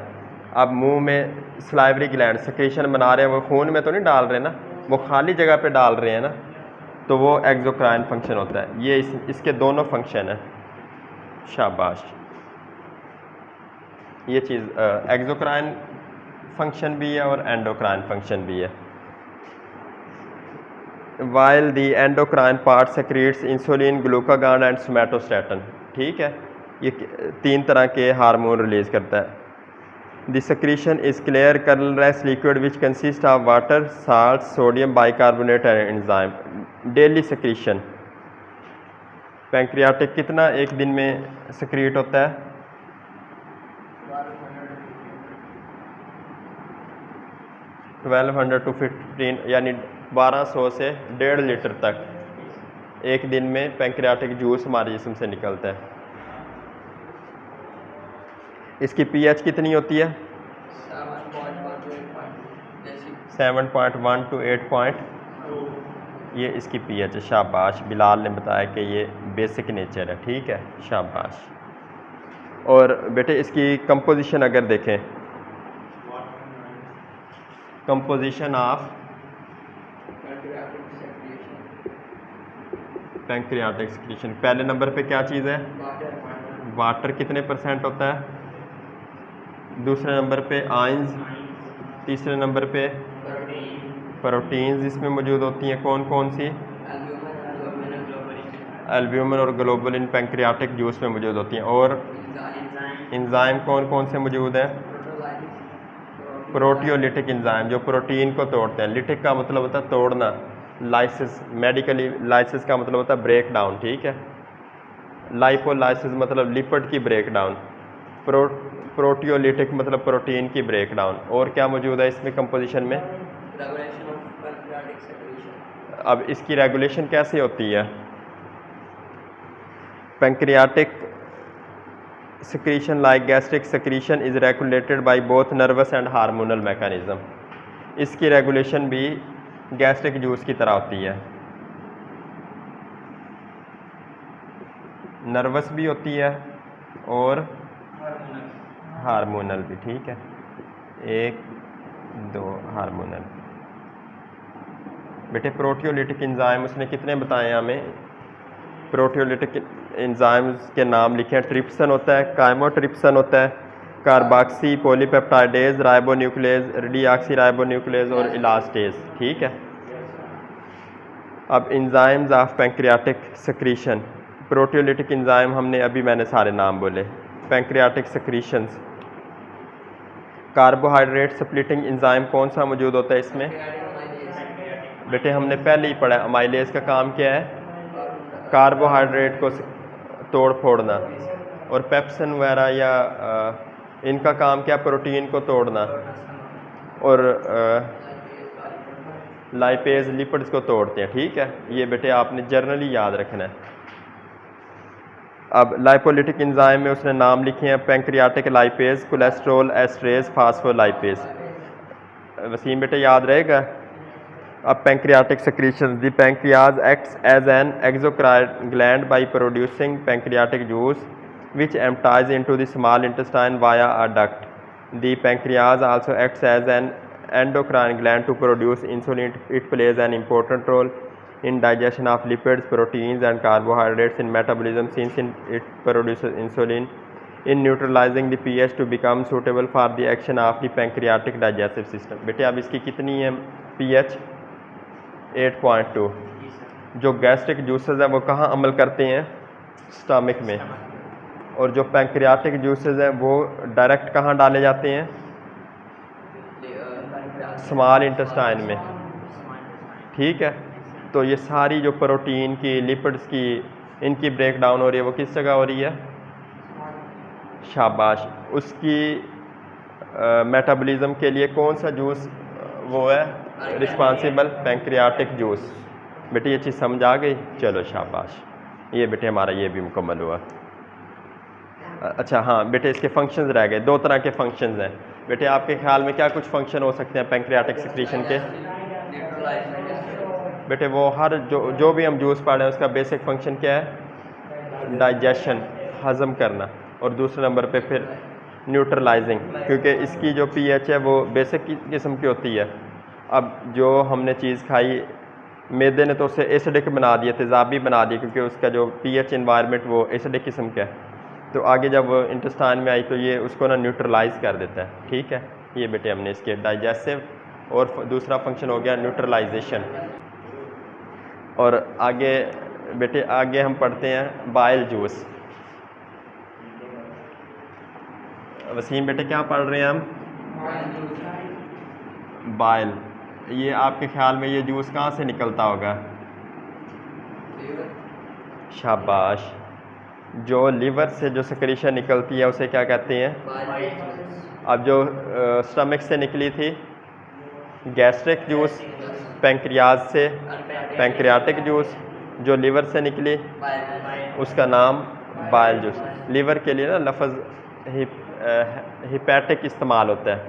अब मुंह में सलाइवरी ग्लैंड सिक्रीशन बना रहे हैं, वो खून में तो नहीं डाल रहे ना, वो खाली जगह पे डाल रहे हैं ना, तो वो एक्सोक्राइन फंक्शन होता है। ये इसके दोनों फंक्शन हैं, शाबाश। ये चीज़ एक्सोक्राइन फंक्शन भी है और एंडोक्राइन फंक्शन भी है। While the endocrine part secrets insulin, glucagon and somatostatin, ठीक है। ये 3 तरह के हार्मोन रिलीज करता है। The secretion is clear colourless liquid which consist of water, salt, sodium bicarbonate and enzyme. Daily secretion. Pancreatic कितना एक दिन में सेक्रीट होता है? 1200 to 15 यानी 1200 से 1.5 लीटर तक एक दिन में पैंक्रियाटिक जूस हमारे जिस्म से निकलता है। इसकी पीएच कितनी होती है? 7.1 to 8. ये इसकी पीएच है। शाबाश, बिलाल ने बताया कि ये बेसिक नेचर है। ठीक है, शाबाश। और बेटे इसकी कंपोजिशन अगर देखें, कंपोजिशन ऑफ पैंक्रियाटिक सेक्रीशन, पहले नंबर पे क्या चीज़ है? वाटर कितने % होता है? दूसरे नंबर पे आयंस, तीसरे नंबर पे प्रोटीन्स इसमें मौजूद होती हैं। कौन कौन सी? एल्ब्यूमिन और ग्लोबुलिन पैंक्रियाटिक जूस में मौजूद होती हैं। और एंजाइम कौन कौन से मौजूद हैं? प्रोटियोलिटिक एंजाइम जो प्रोटीन को तोड़ते हैं। लिटिक का मतलब होता है तोड़ना, लाइसिस, मेडिकली लाइसिस का मतलब होता है ब्रेक डाउन। ठीक है, लाइपोलाइसिस मतलब लिपिड की ब्रेक डाउन, प्रोटियोलिटिक मतलब प्रोटीन की ब्रेक डाउन। और क्या मौजूद है इसमें कंपोजिशन में? अब इसकी रेगुलेशन कैसे होती है? Pancreatic secretion like gastric secretion is regulated by both nervous and hormonal mechanism। इसकी रेगुलेशन भी गैस्ट्रिक जूस की तरह होती है, नर्वस भी होती है और हार्मोनल भी। ठीक है, 1 2 हार्मोनल। बेटे प्रोटियोलिटिक एंजाइम उसने कितने बताए हमें? प्रोटियोलिटिक एंजाइम्स के नाम लिखे हैं। ट्रिप्सन होता है, काइमोट्रिप्सन होता है, कार्बोक्सी पॉलीपेप्टाइडेज, राइबोन्यूक्लेज, डीऑक्सी राइबोन्यूक्लेज और इलास्टेज। ठीक है, अब enzymes of pancreatic secretion, proteolytic enzyme हमने अभी मैंने सारे नाम बोले। Pancreatic secretions, carbohydrate splitting enzyme कौन सा मौजूद होता है इसमें? बेटे हमने पहले ही पढ़ा, अमाइलेज का काम क्या है? कार्बोहाइड्रेट को तोड़ फोड़ना। और पेप्सिन वगैरह या इनका काम क्या? प्रोटीन को तोड़ना। और लाइपेज लिपिड्स को तोड़ते हैं। ठीक है, ये बेटे आपने जर्नली याद रखना है। अब लाइपोलिटिक एंजाइम में उसने नाम लिखे हैं pancreatic lipase, cholesterol esterase, phospholipase. Waseem बेटे याद रहेगा। अब pancreatic secretion, the pancreas acts as an exocrine gland by producing pancreatic juice which empties into the small intestine via a duct. The pancreas also acts as an endocrine gland to produce insulin. It plays an important role in digestion of lipids, proteins and carbohydrates, in metabolism since it produces insulin, in neutralizing the pH to become suitable for the action of the pancreatic digestive system। बेटे अब इसकी कितनी है pH? 8.2। जो gastric juices हैं वो कहाँ अमल करते हैं? स्टमक में। और जो पैंक्रियाटिक जूसेस हैं वो डायरेक्ट कहाँ डाले जाते हैं? स्मॉल इंटेस्टाइन में। ठीक है, तो ये सारी जो प्रोटीन की, लिपिड्स की, इनकी ब्रेक डाउन हो रही है वो किस जगह हो रही है? शाबाश। उसकी मेटाबॉलिज्म के लिए कौन सा जूस वो है रिस्पॉन्सिबल? Pancreatic juice. बेटे ये चीज़ समझ आ गई? चलो शाबाश, ये बेटे हमारा ये भी मुकम्मल हुआ। अच्छा हाँ बेटे, इसके फंक्शंस रह गए। 2 तरह के फंक्शंस हैं। बेटे आपके ख्याल में क्या कुछ फंक्शन हो सकते हैं पैंक्रियाटिक सेक्रीशन के? बेटे वो हर जो भी हम जूस पढ़ रहे हैं उसका बेसिक फंक्शन क्या है? डाइजेशन, हज़म करना। और दूसरे नंबर पे फिर न्यूट्रलाइजिंग, क्योंकि इसकी जो पीएच है वो बेसिक किस्म की होती है। अब जो हमने चीज़ खाई, मैदे ने तो उसे एसिडिक बना दिया, तेज़ाबी बना दिया, क्योंकि उसका जो पीएच इन्वायरमेंट वो एसिडिक किस्म का है। तो आगे जब वो इंटेस्टाइन में आई तो ये उसको ना न्यूट्रलाइज कर देता है। ठीक है, ये बेटे हमने इसके डाइजेस्टिव और दूसरा फंक्शन हो गया न्यूट्रलाइजेशन। और आगे बेटे आगे हम पढ़ते हैं बाइल जूस। वसीम बेटे क्या पढ़ रहे हैं हम? बाइल। ये आपके ख्याल में ये जूस कहाँ से निकलता होगा? शाबाश। जो लीवर से जो सेक्रीशन निकलती है उसे क्या कहते हैं? अब जो स्टमक से निकली थी गैस्ट्रिक जूस, पैंक्रियाज से पैंक्रियाटिक जूस, जो लीवर से निकली उसका नाम बाइल जूस। लीवर के लिए ना लफ्ज़ हिपैटिक इस्तेमाल होता है।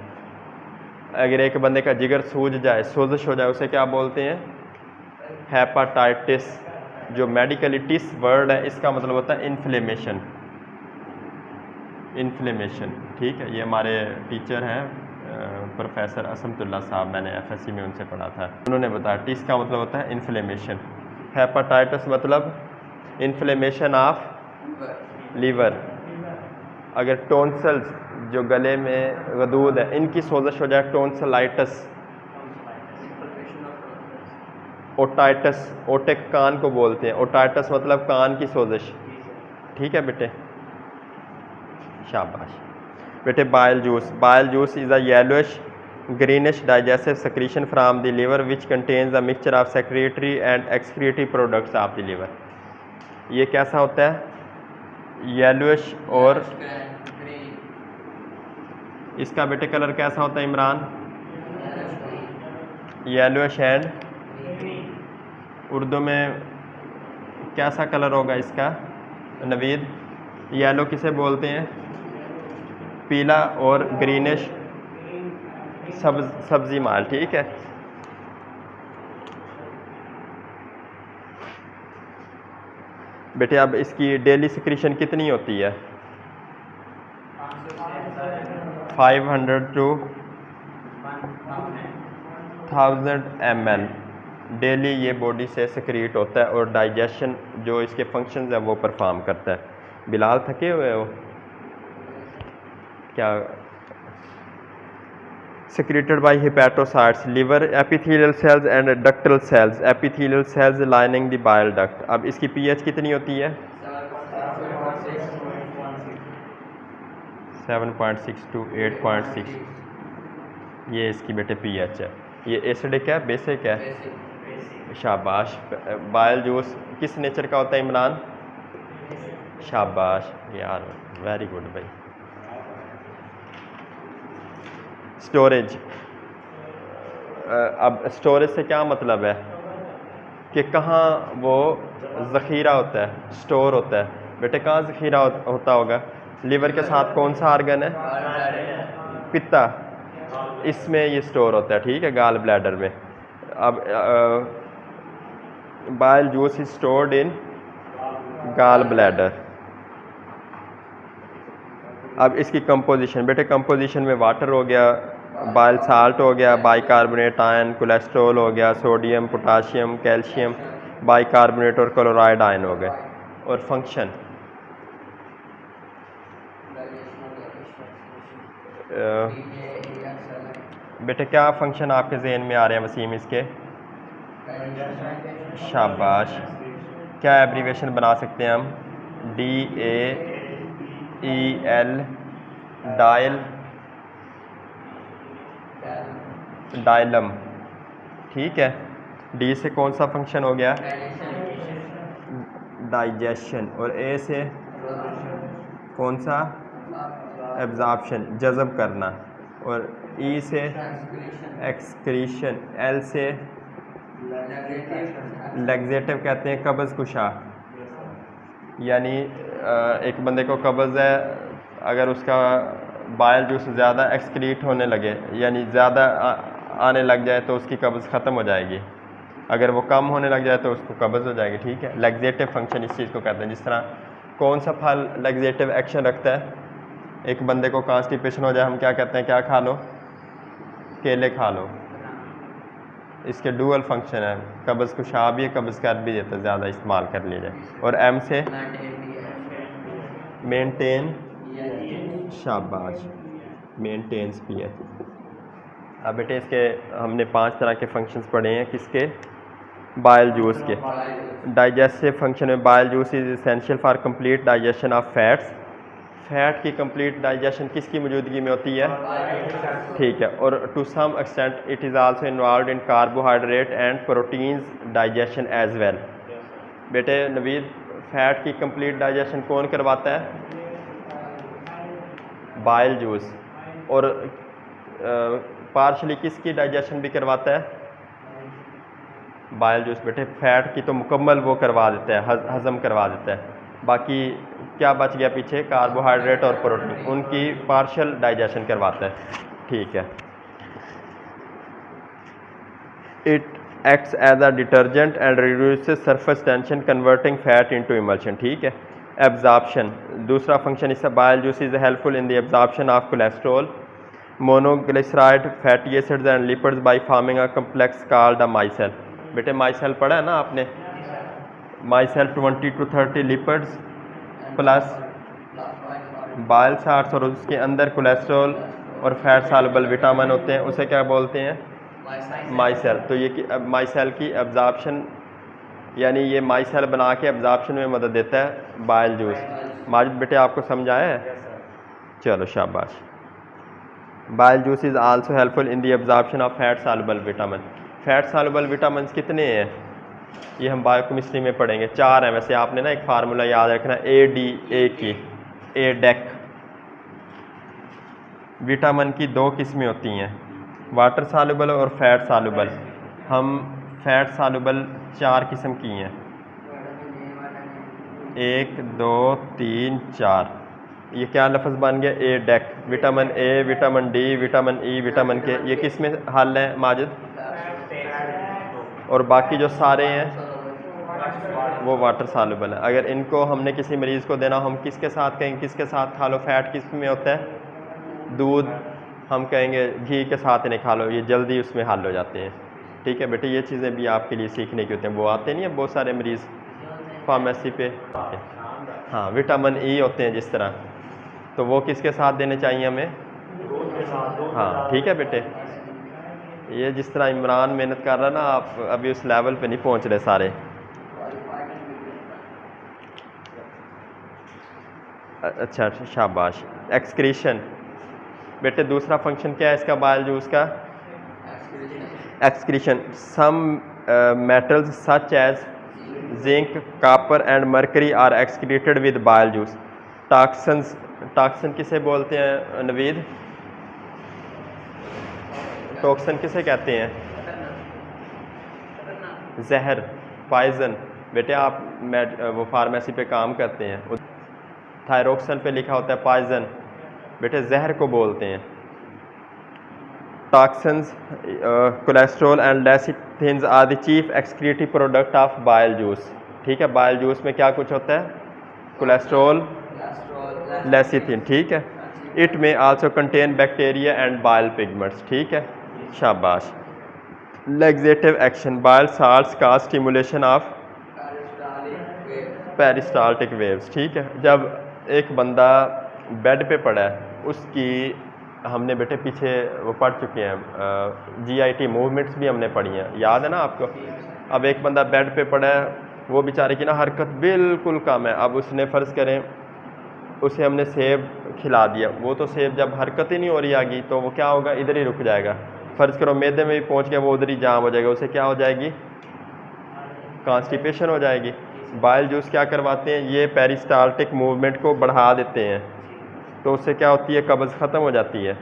अगर एक बंदे का जिगर सूज जाए, सोजिश हो जाए, उसे क्या बोलते हैं? हेपाटाइटिस। जो मेडिकली टिस वर्ड है इसका मतलब होता है इन्फ्लेमेशन। इन्फ्लेमेशन, ठीक है। ये हमारे टीचर हैं प्रोफेसर असमतुल्ला साहब, मैंने एफएससी में उनसे पढ़ा था। उन्होंने बताया टिस का मतलब होता है इन्फ्लेमेशन, हेपाटाइटिस मतलब इन्फ्लेमेशन ऑफ लीवर। अगर टोंसल्स जो गले में गदूद है इनकी सोजिश हो जाए, टोंसलाइटिस। ओटाइटिस, ओटिक कान को बोलते हैं, ओटाइटिस मतलब कान की सोजिश, ठीक है बेटे, शाबाश बेटे। Bile juice is a yellowish greenish digestive secretion from the liver which contains a mixture of secretary and excretory products of the liver. ये कैसा होता है? येलोइश। और इसका बेटे कलर कैसा होता है इमरान? येलोइश एंड उर्दू में कैसा कलर होगा इसका नवीद? येलो किसे बोलते हैं? पीला। और ग्रीनिश सब्जी माल, ठीक है। बेटे अब इसकी डेली सिक्रीशन कितनी होती है? 500 to 1000 ml डेली ये बॉडी से सिक्रीट होता है और डाइजेशन जो इसके फंक्शंस हैं वो परफॉर्म करता है। बिलाल थके हुए हो क्या? secreted by hepatocytes, liver epithelial cells and ductal cells, epithelial cells lining the bile duct। अब इसकी pH कितनी होती है? 7.6 to 8.6। ये इसकी बेटे pH है। ये एसिडिक है, बेसिक है? शाबाश। बाइल जूस किस नेचर का होता है इमरान? शाबाश यार, वेरी गुड भाई। स्टोरेज। अब स्टोरेज से क्या मतलब है कि कहाँ वो ज़ख़ीरा होता है, स्टोर होता है। बेटे कहाँ ज़ख़ीरा होता होगा? लीवर के साथ कौन सा आर्गन है? पित्ता, इसमें ये स्टोर होता है, ठीक है, गाल ब्लैडर में। अब bile juice is stored in gall bladder. अब इसकी कंपोजिशन, बेटे कंपोजिशन में वाटर हो गया, बाइल साल्ट हो गया, बाइकार्बोनेट आयन, कोलेस्ट्रॉल हो गया, सोडियम, पोटाशियम, कैल्शियम, बाइकार्बोनेट और क्लोराइड आयन हो गए। और फंक्शन बेटे क्या फंक्शन आपके जहन में आ रहे हैं वसीम इसके? शाबाश। क्या एब्रीवेशन बना सकते हैं हम? DAEL, डायलम, ठीक है। डी से कौन सा फंक्शन हो गया? डाइजेशन। और ए से कौन सा? एब्जॉर्प्शन, जज़ब करना। और ई से एक्सक्रीशन। एल से लैक्सेटिव कहते हैं, कब्ज़ कुशा। यानी एक बंदे को कब्ज़ है, अगर उसका बाइल जूस ज़्यादा एक्सक्रीट होने लगे यानी ज़्यादा आने लग जाए तो उसकी कब्ज़ ख़त्म हो जाएगी। अगर वो कम होने लग जाए तो उसको कब्ज़ हो जाएगी, ठीक है। लैक्सेटिव फंक्शन इस चीज़ को कहते हैं। जिस तरह कौन सा फल लैक्सेटिव एक्शन रखता है? एक बंदे को कॉन्स्टिपेशन हो जाए, हम क्या कहते हैं? क्या खा लो? केले खा लो। इसके डुअल फंक्शन है, कब्ज़ कुशा भी है, कब्ज़ कर भी देता है, ज़्यादा इस्तेमाल कर लिया जाए। और एम से मेंटेन, शाबाश, मेंटेन्स पीएच। अब बेटे इसके हमने 5 तरह के फंक्शंस पढ़े हैं, किसके? बाइल जूस के। डाइजेस्टिव फंक्शन में bile juice is essential for complete digestion of fats. Fat की कंप्लीट डाइजेशन किसकी मौजूदगी में होती है? ठीक है। और to some extent it is also involve in carbohydrate and proteins digestion as well. बेटे नवीद, फैट की कंप्लीट डाइजेशन कौन करवाता है? Bile juice. और पार्शली किसकी डाइजेशन भी करवाता है? बाइल जूस बेटे फैट की तो मुकम्मल वो करवा देता है, हज़म करवा देता है। बाकी क्या बच गया पीछे? कार्बोहाइड्रेट और प्रोटीन, उनकी पार्शियल डाइजेशन करवाता है। ठीक है। It acts as a detergent and reduces surface tension converting fat into emulsion. ठीक है। एब्जॉर्प्शन, दूसरा फंक्शन इसका bile juice is helpful in the absorption of cholesterol, monoglyceride, fatty acids and lipids by forming a complex called a micelle. बेटे micelle पढ़ा है ना आपने? Micelle 20 to 30 lipids plus bile salts और उसके अंदर कोलेस्ट्रॉल और फैट सॉल्युबल विटामिन होते हैं, उसे क्या बोलते हैं? माइसेल। तो ये माइसेल की एब्जॉर्प्शन, यानी ये माइसेल बना के एब्जॉर्प्शन में मदद देता है बाइल जूस। माजिद बेटे आपको समझ आया है? चलो शाबाश। Bile juice is also helpful in the absorption of fat soluble vitamin. Fat soluble vitamin कितने हैं? ये हम बायोकेमिस्ट्री में पढ़ेंगे, 4 हैं वैसे। आपने ना एक फार्मूला याद रखना, ADA की, ADEC। विटामिन की 2 किस्में होती हैं, वाटर सॉल्युबल और फैट सॉल्युबल। हम फैट सॉल्युबल 4 किस्म की हैं, 1 2 3 4। ये क्या लफ्ज़ बन गया? ADEC। Vitamin A, vitamin D, vitamin E, vitamin K, ये किस में हल है माजिद? और बाकी जो सारे हैं वो वाटर सॉल्युबल है। अगर इनको हमने किसी मरीज़ को देना, हम किसके साथ कहेंगे किसके साथ खा लो? फैट किस में होता है? दूध, हम कहेंगे घी के साथ इन्हें खा लो, ये जल्दी उसमें हल हो जाते हैं। ठीक है बेटे, ये चीज़ें भी आपके लिए सीखने की होती हैं। वो आते नहीं है बहुत सारे मरीज़ फार्मेसी पे, हाँ विटामिन E होते हैं जिस तरह, तो वो किसके साथ देने चाहिए हमें? हाँ ठीक है बेटे। ये जिस तरह इमरान मेहनत कर रहा है ना, आप अभी उस लेवल पे नहीं पहुंच रहे सारे। अच्छा शाबाश। एक्सक्रीशन बेटे दूसरा फंक्शन क्या है इसका बाइल जूस का? Excretion. Some metals such as zinc, copper and mercury are excreted with bile juice. Toxins, toxin किसे बोलते हैं नवीद? टॉक्सिन किसे कहते हैं? जहर, पॉइजन। बेटे आप वो फार्मेसी पे काम करते हैं, थायरोक्सिन पे लिखा होता है पॉइजन, बेटे जहर को बोलते हैं। Toxins, cholesterol and lecithins are the chief excretive product of bile juice. ठीक है, बाइल जूस में क्या कुछ होता है? Cholesterol, lecithin. ठीक है। It may also contain bacteria and bile pigments. ठीक है शाबाश। लेग्जेटिव एक्शन, बाइल साल्ट्स का स्टिमुलेशन ऑफ पेरिस्टाल्टिक वेव्स। ठीक है, जब एक बंदा बेड पे पड़ा है, उसकी हमने बेटे पीछे वो पढ़ चुके हैं, GIT मूवमेंट्स भी हमने पढ़ी हैं, याद है ना आपको? अब एक बंदा बेड पे पड़ा है, वो बेचारे की ना हरकत बिल्कुल कम है। अब उसने फ़र्ज़ करें उसे हमने सेब खिला दिया, वो तो सेब जब हरकत ही नहीं हो रही आगे, तो वो क्या होगा? इधर ही रुक जाएगा। फ़र्ज़ करो मैदे में भी पहुँच गया, वो उधर ही जाम हो जाएगा, उसे क्या हो जाएगी? कॉन्स्टिपेशन हो जाएगी। बाइल जूस क्या करवाते हैं? ये पेरिस्टाल्टिक मूवमेंट को बढ़ा देते हैं, तो उससे क्या होती है? कब्ज़ ख़त्म हो जाती है।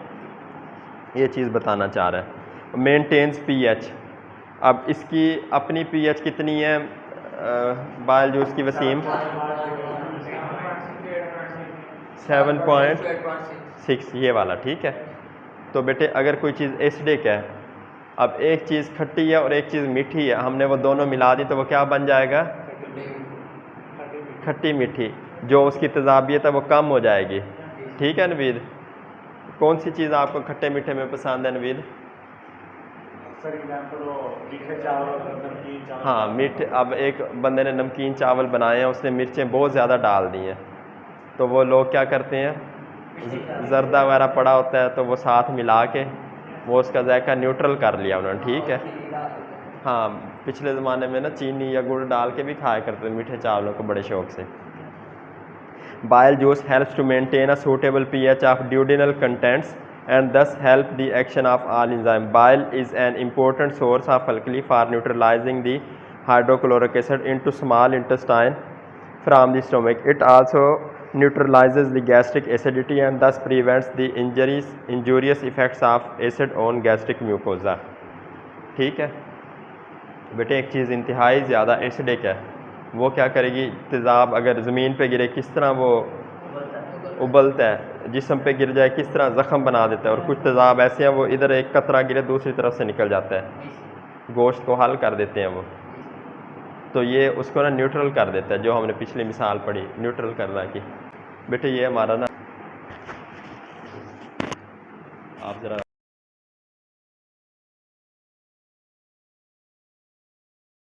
ये चीज़ बताना चाह रहा है। Maintains pH। अब इसकी अपनी pH कितनी है बाइल जूस की वसीम? 7.6, ये वाला। ठीक है। तो बेटे अगर कोई चीज़ एसिडिक है, अब एक चीज़ खट्टी है और एक चीज़ मीठी है, हमने वो दोनों मिला दी, तो वो क्या बन जाएगा? खट्टी मीठी। जो उसकी तेज़ाबियत है वो कम हो जाएगी। ठीक है नवीद, कौन सी चीज़ आपको खट्टे मीठे में पसंद है नवीद? हाँ मीठे। अब एक बंदे ने नमकीन चावल बनाए हैं, उसने मिर्चें बहुत ज़्यादा डाल दी हैं, तो वो लोग क्या करते हैं, जर्दा वगैरह पड़ा होता है तो वो साथ मिला के वो उसका जायका न्यूट्रल कर लिया उन्होंने। ठीक है। हाँ, पिछले ज़माने में ना चीनी या गुड़ डाल के भी खाया करते थे मीठे चावलों को बड़े शौक से। Bile juice helps to maintain a suitable pH of duodenal contents and thus help the action of all enzymes. Bile is an important source of alkali for neutralizing the hydrochloric acid into small intestine from the stomach. It also neutralises the gastric acidity and thus prevents the injurious effects of acid on gastric mucosa. ठीक है बेटे, एक चीज़ इंतहाई ज़्यादा acidic है, वो क्या करेगी, तेज़ाब अगर ज़मीन पे गिरे किस तरह वो उबलता है, जिस्म पे गिर जाए किस तरह ज़ख़म बना देता है, और कुछ तेज़ाब ऐसे हैं वो इधर एक कतरा गिरे दूसरी तरफ से निकल जाता है, गोश्त को हल कर देते हैं वो। तो ये उसको ना न्यूट्रल कर देता है, जो हमने पिछली मिसाल पढ़ी न्यूट्रल करना की। बेटे ये हमारा ना, आप ज़रा